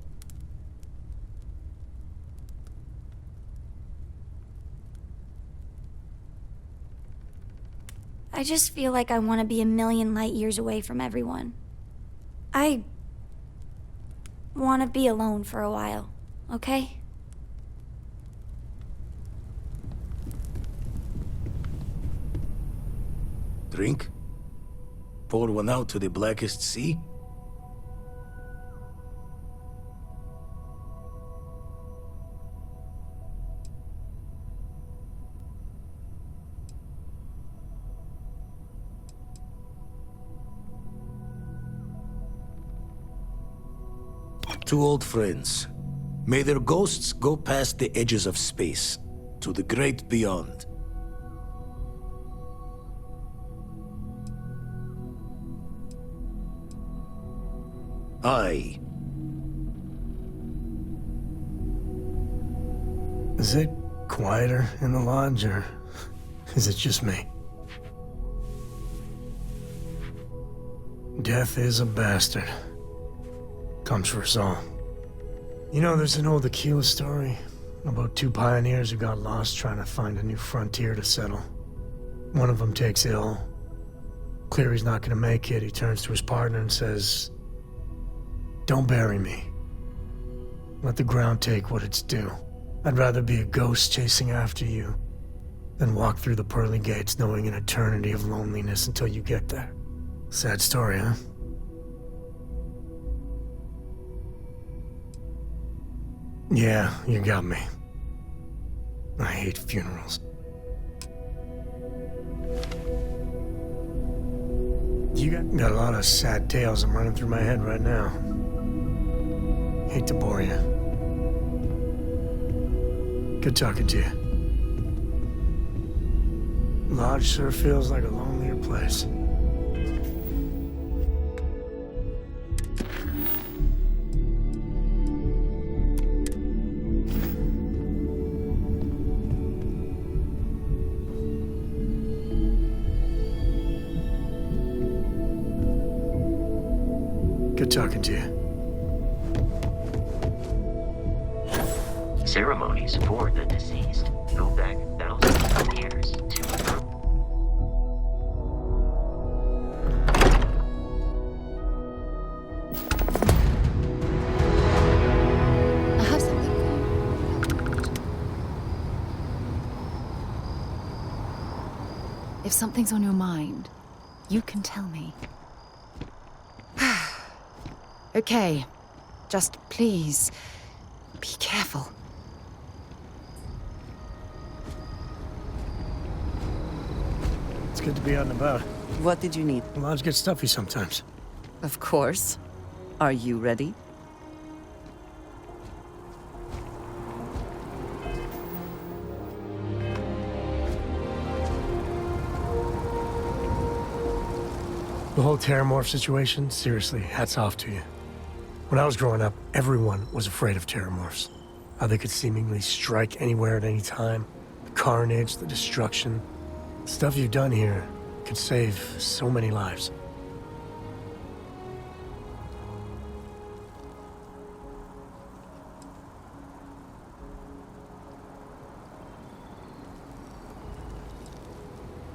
I just feel like I want to be a million light years away from everyone. I want to be alone for a while, okay? Drink? Pour one out to the blackest sea? Two old friends. May their ghosts go past the edges of space, to the great beyond. Aye. Is it quieter in the lodge, or is it just me? Death is a bastard. Comes for us all. You know, there's an old Aquila story about two pioneers who got lost trying to find a new frontier to settle. One of them takes ill. Clear he's not gonna make it, he turns to his partner and says, "Don't bury me. Let the ground take what it's due. I'd rather be a ghost chasing after you than walk through the pearly gates knowing an eternity of loneliness until you get there." Sad story, huh? Yeah, you got me. I hate funerals. You got a lot of sad tales I'm running through my head right now. Hate to bore you. Good talking to you. Lodge sure feels like a lonelier place. Good talking to you. Ceremonies for the deceased go back thousands of years to Earth. If something's on your mind, you can tell me. Okay. Just please, be careful. It's good to be out and about. What did you need? Lives get stuffy sometimes. Of course. Are you ready? The whole Terramorph situation, seriously, hats off to you. When I was growing up, everyone was afraid of Terramorphs. How they could seemingly strike anywhere at any time. The carnage, the destruction. The stuff you've done here could save so many lives.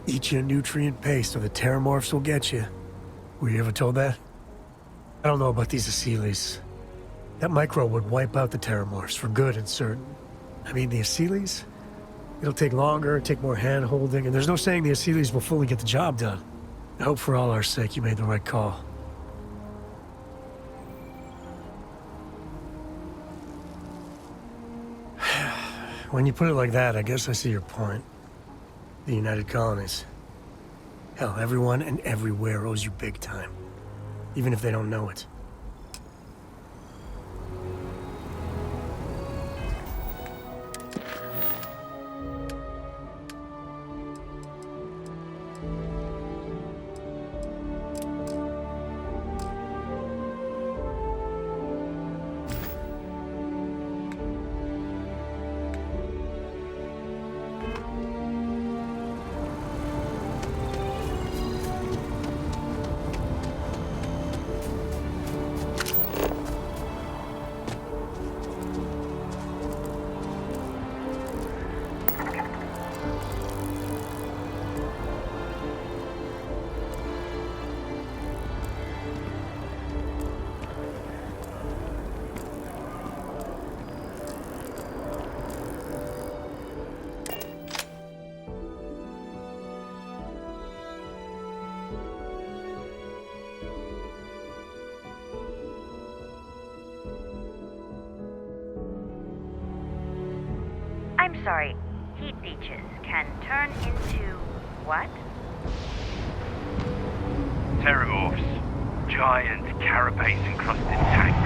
Eat your nutrient paste or the Terramorphs will get you. Were you ever told that? I don't know about these Asylees. That microbe would wipe out the Terramorphs for good and certain. I mean, the Asylees? It'll take longer, take more hand-holding, and there's no saying the Asylees will fully get the job done. I hope for all our sake you made the right call. When you put it like that, I guess I see your point. The United Colonies. Hell, everyone and everywhere owes you big time. Even if they don't know it. I'm sorry, heat leeches can turn into what? Terramorphs. Giant carapace-encrusted tanks.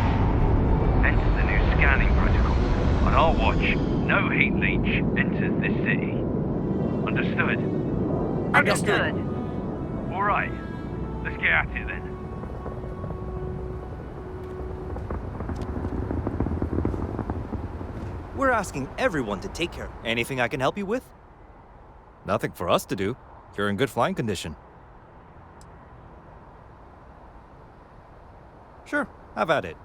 Enter the new scanning protocol. On our watch, no heat leech enters this city. Understood? Understood. All right. Let's get at it then. We're asking everyone to take care. Anything I can help you with? Nothing for us to do. You're in good flying condition. Sure, have at it.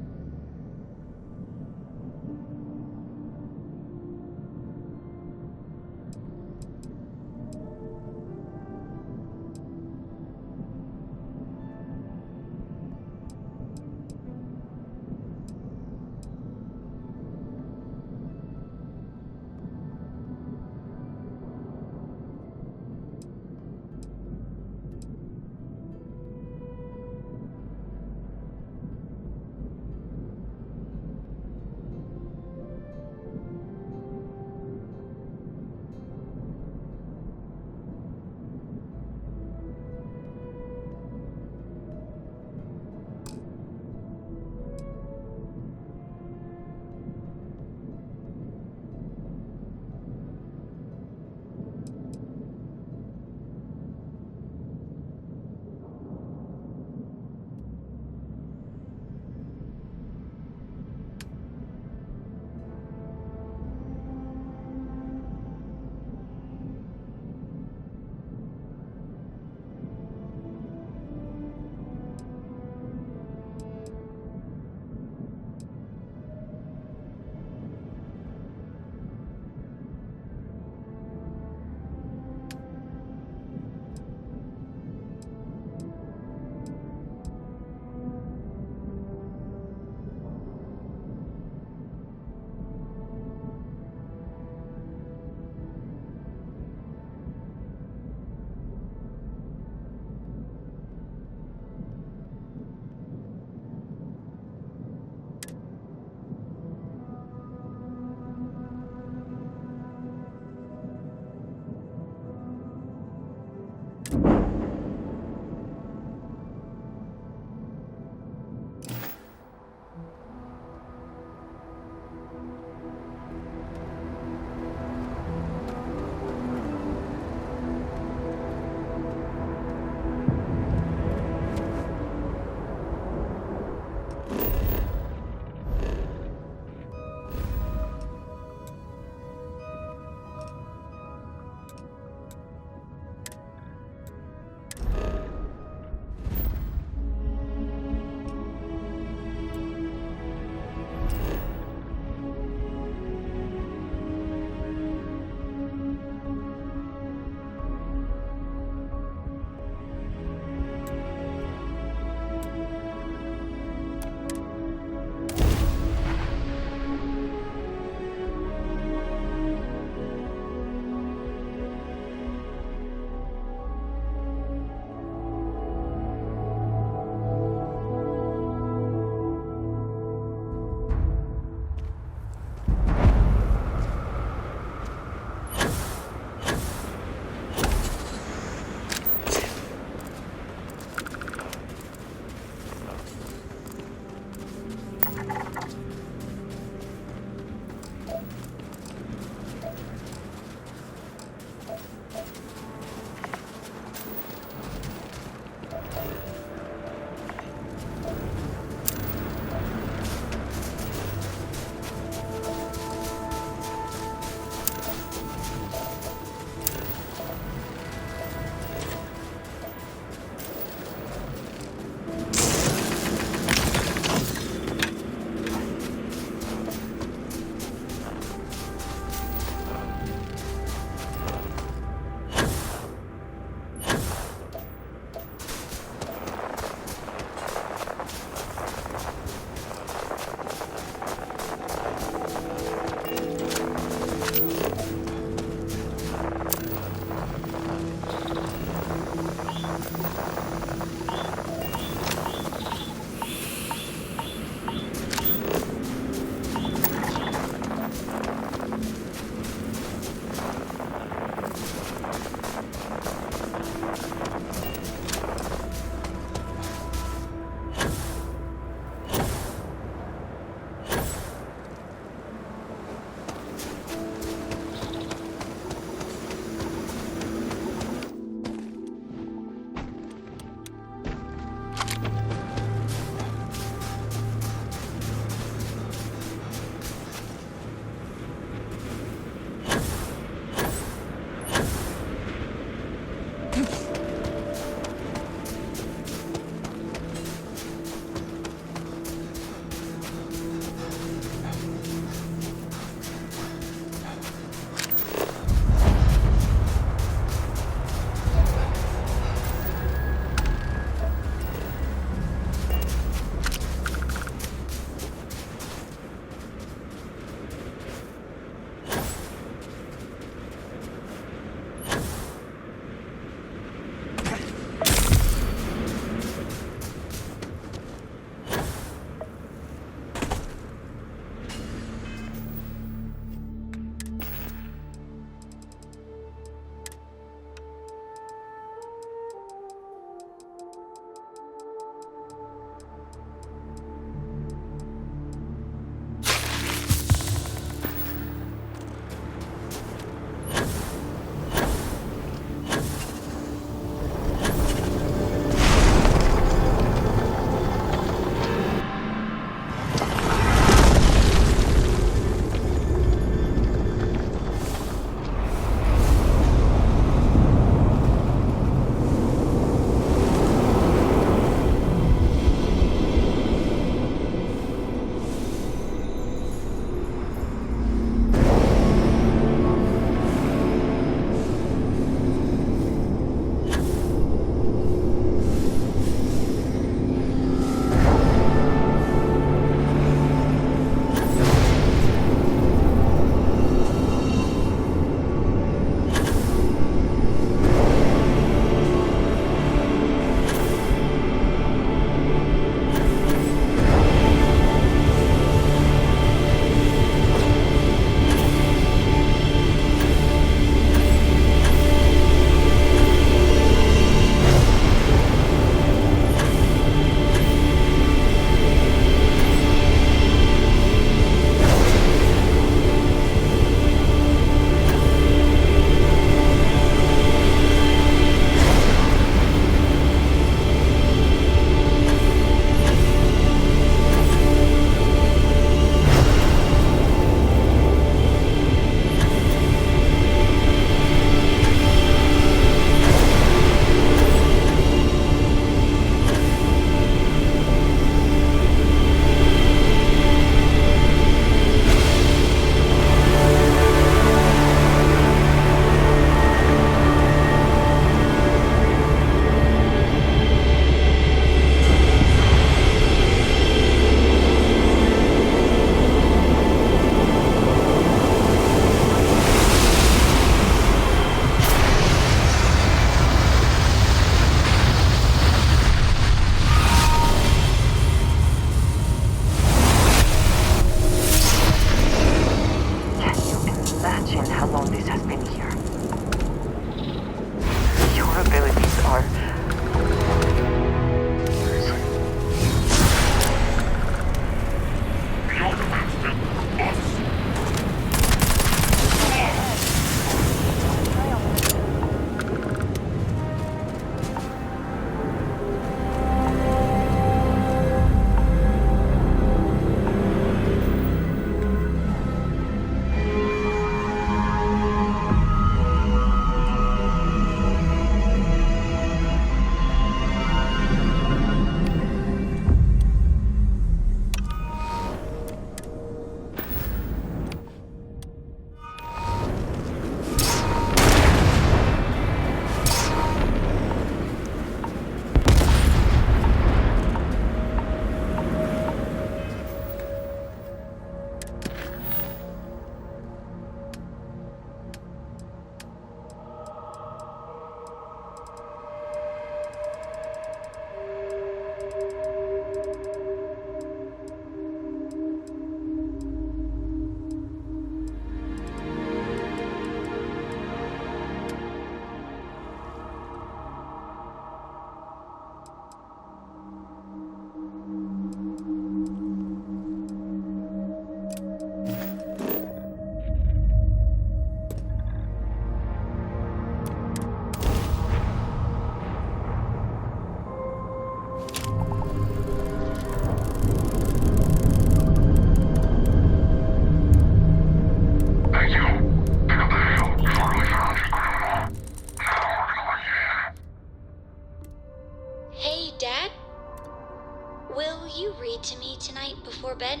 tour, Ben?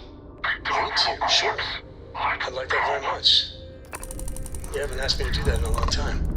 Want to? Sure. I'd like that very much. You haven't asked me to do that in a long time.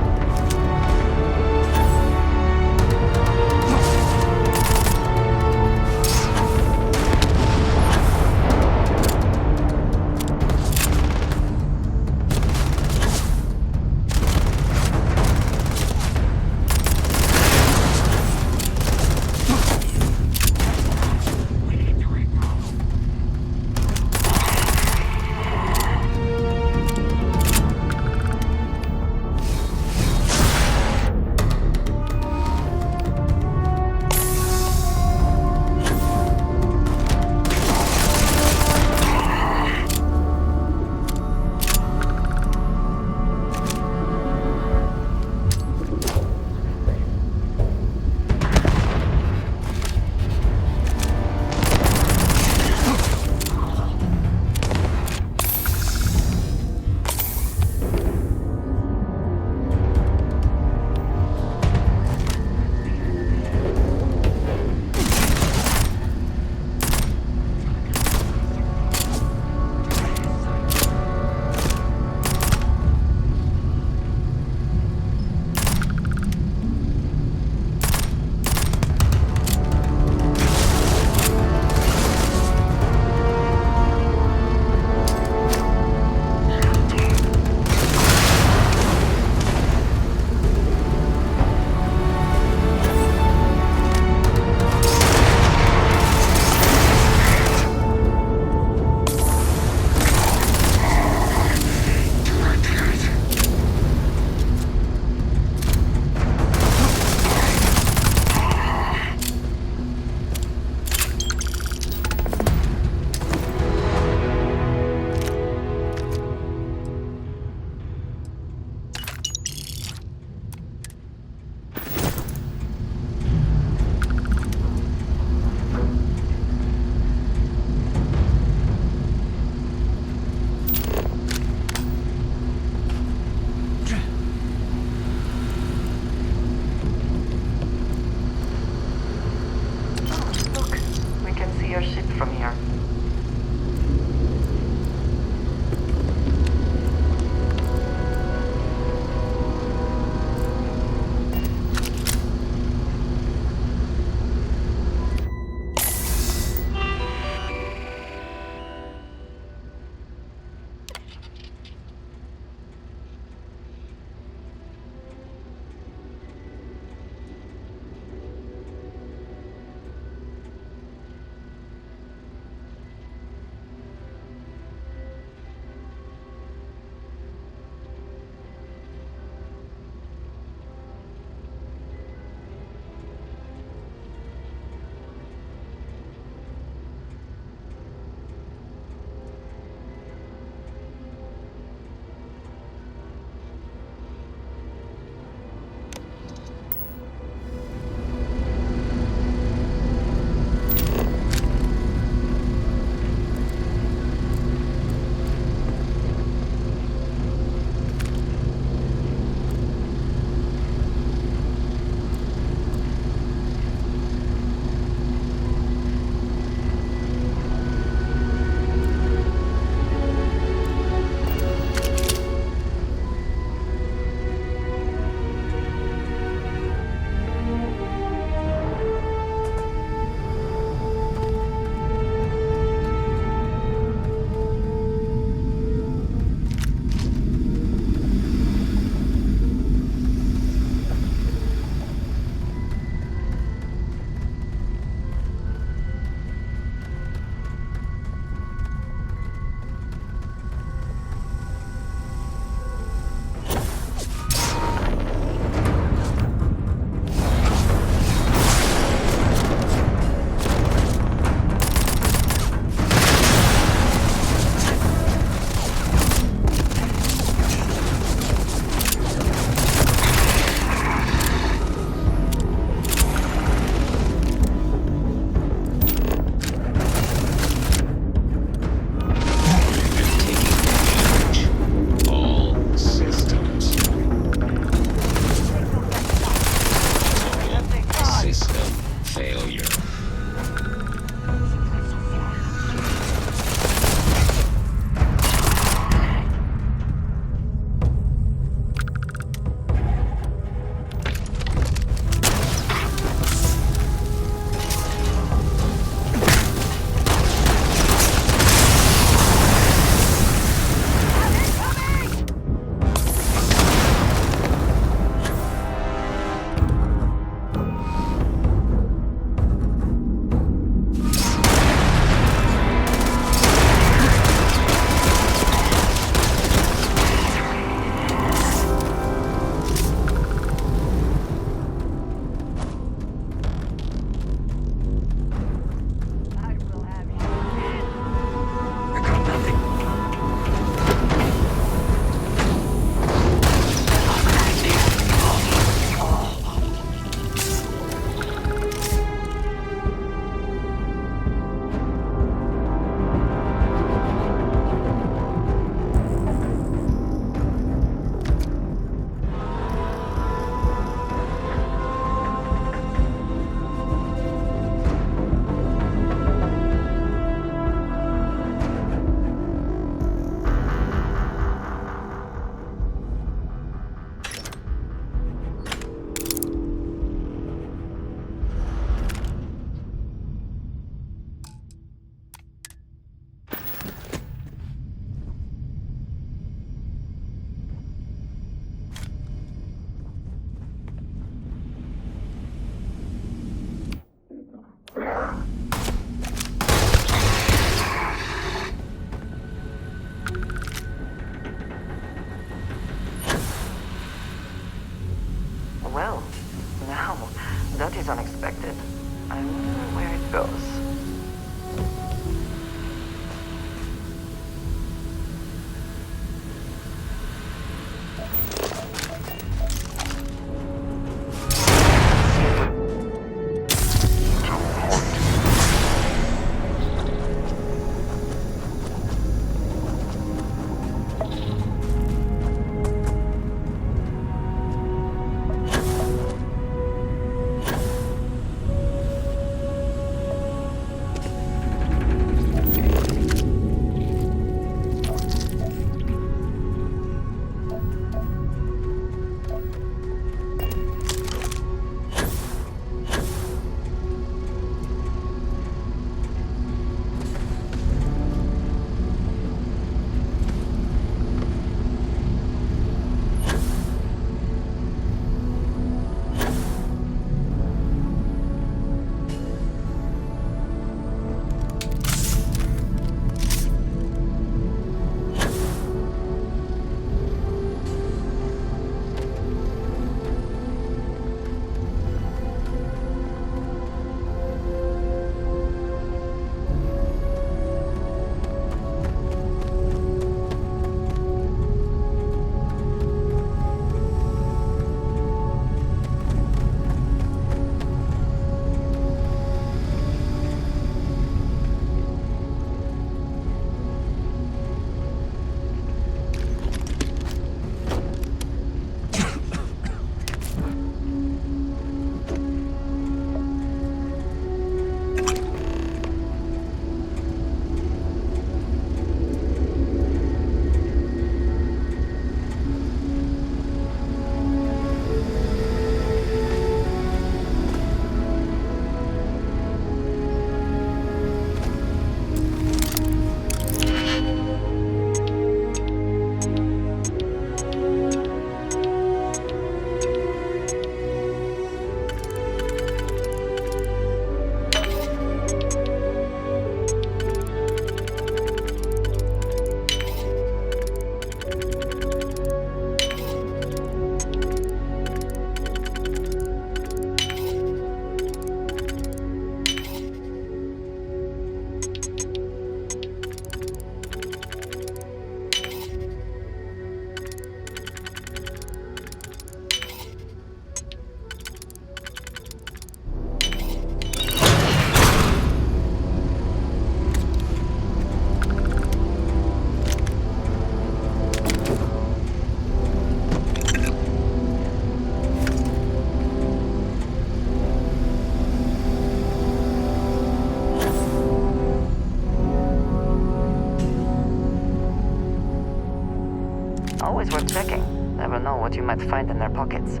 always worth checking. Never know what you might find in their pockets.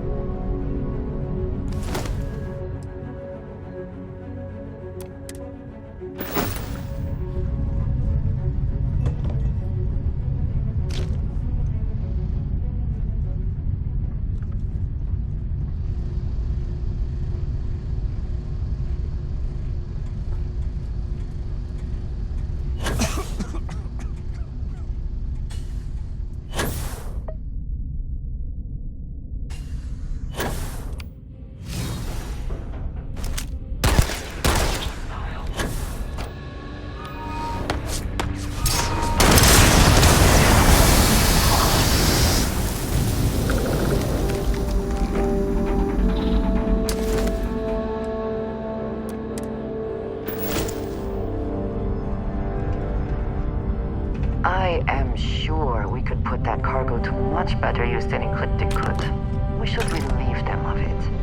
I am sure we could put that cargo to much better use than Ecliptic could. We should relieve them of it.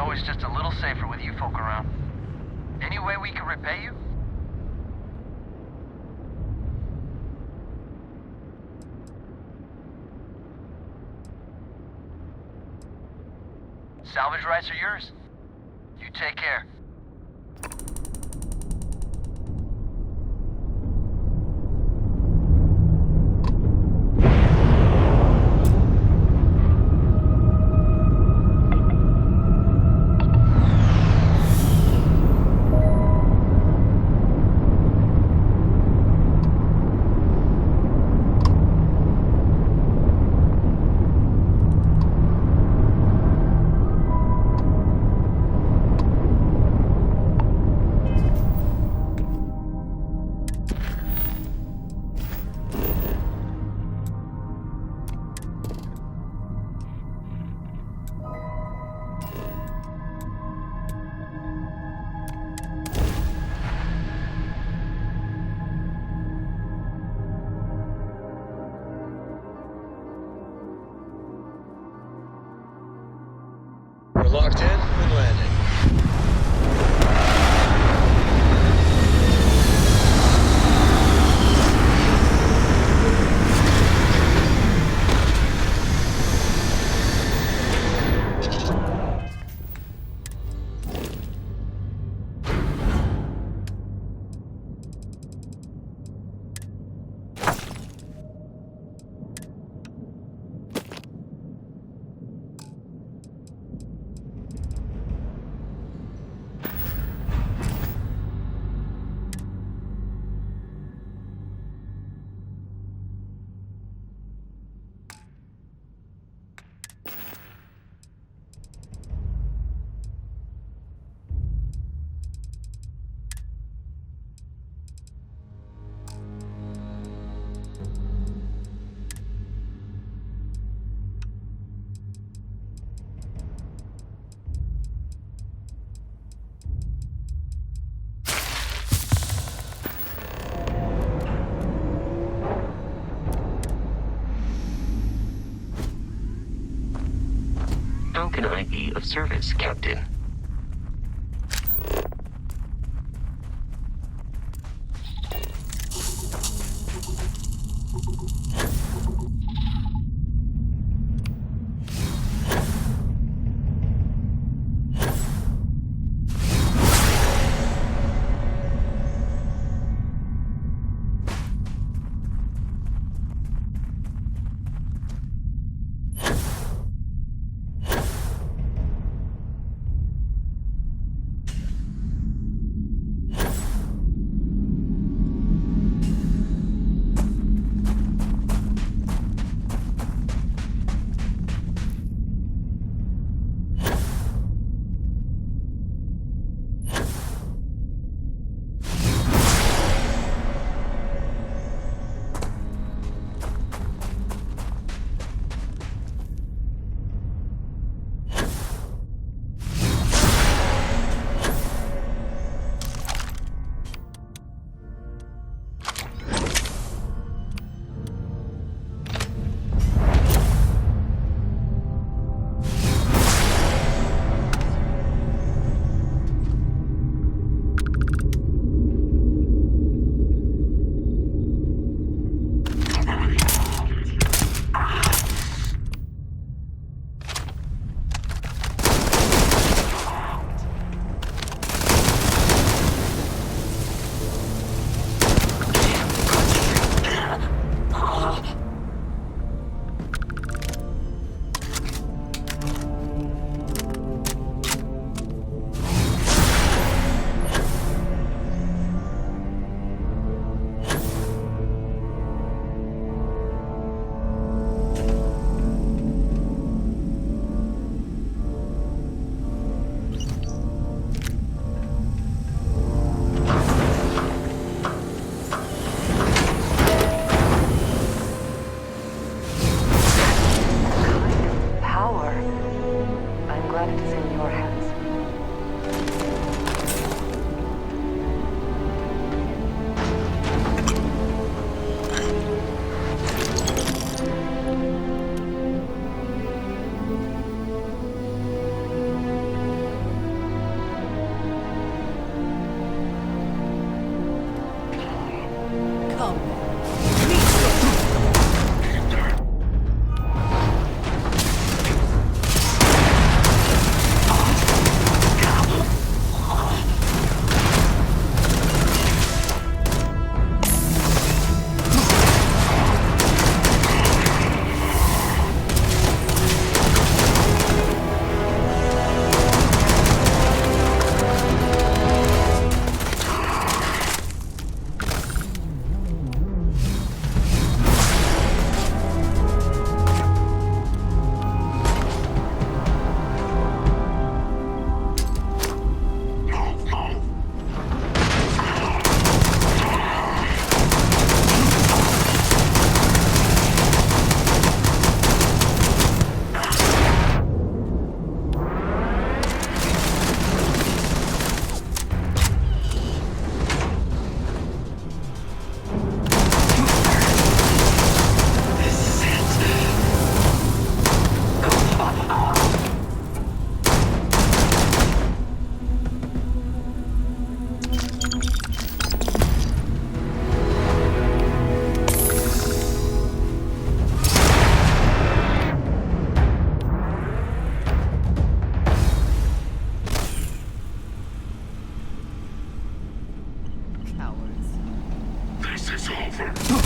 always just a little safer with you folk around. Any way we can repay you? Salvage rights are yours. You take care. We're locked in and landing. How can I be of service, Captain? is over.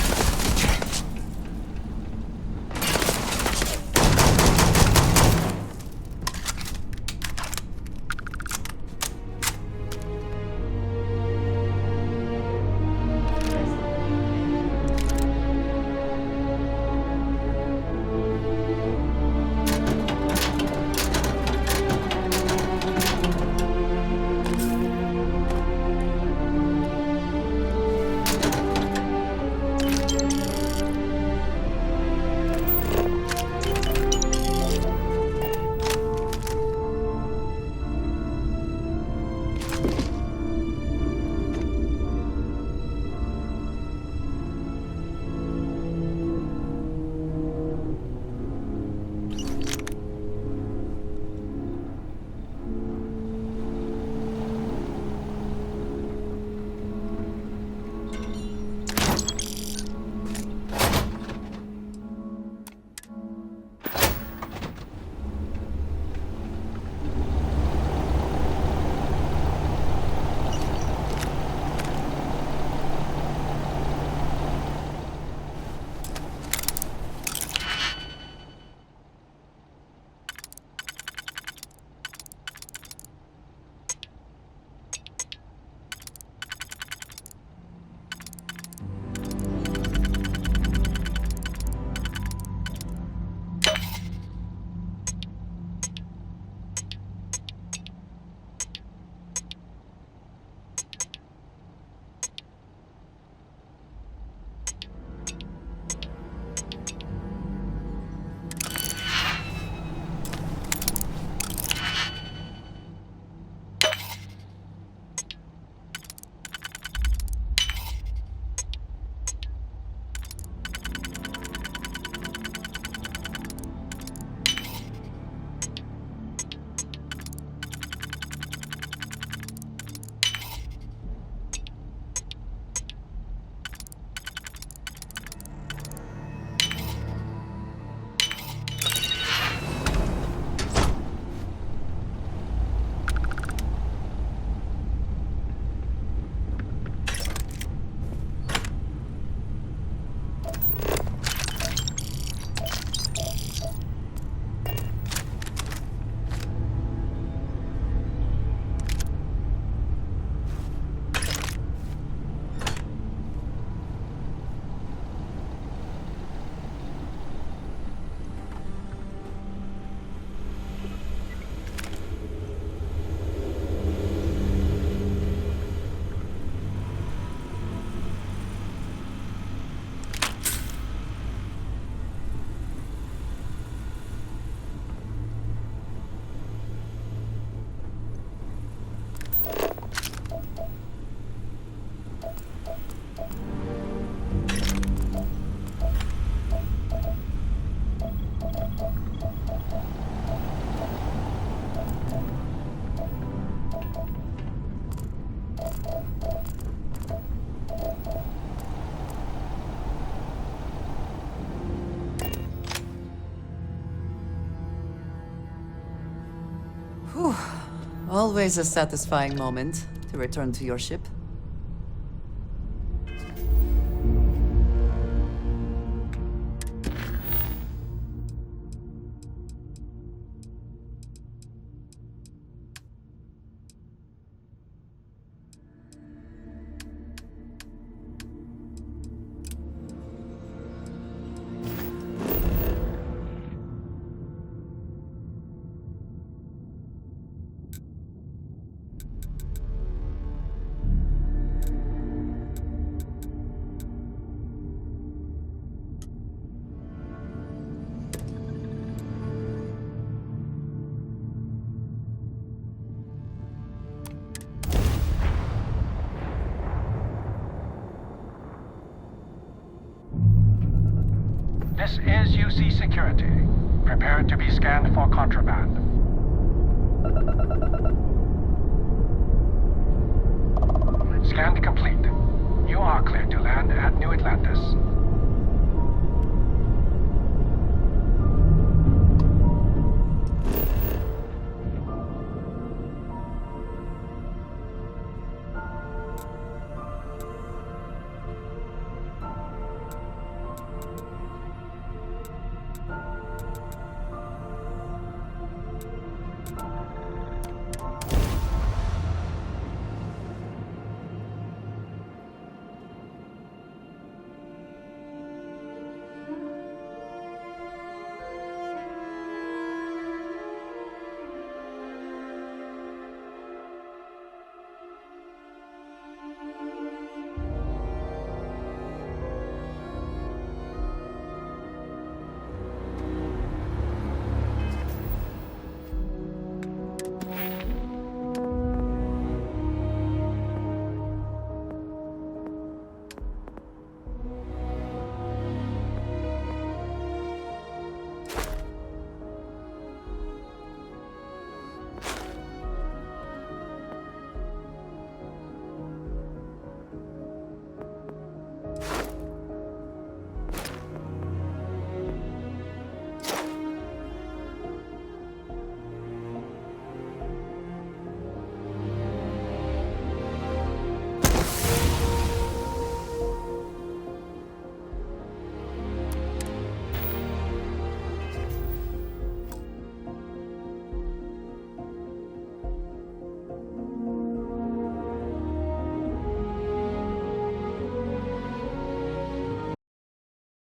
Whew. Always a satisfying moment to return to your ship. This is UC Security. Prepare to be scanned for contraband. Scan complete. You are clear to land at New Atlantis.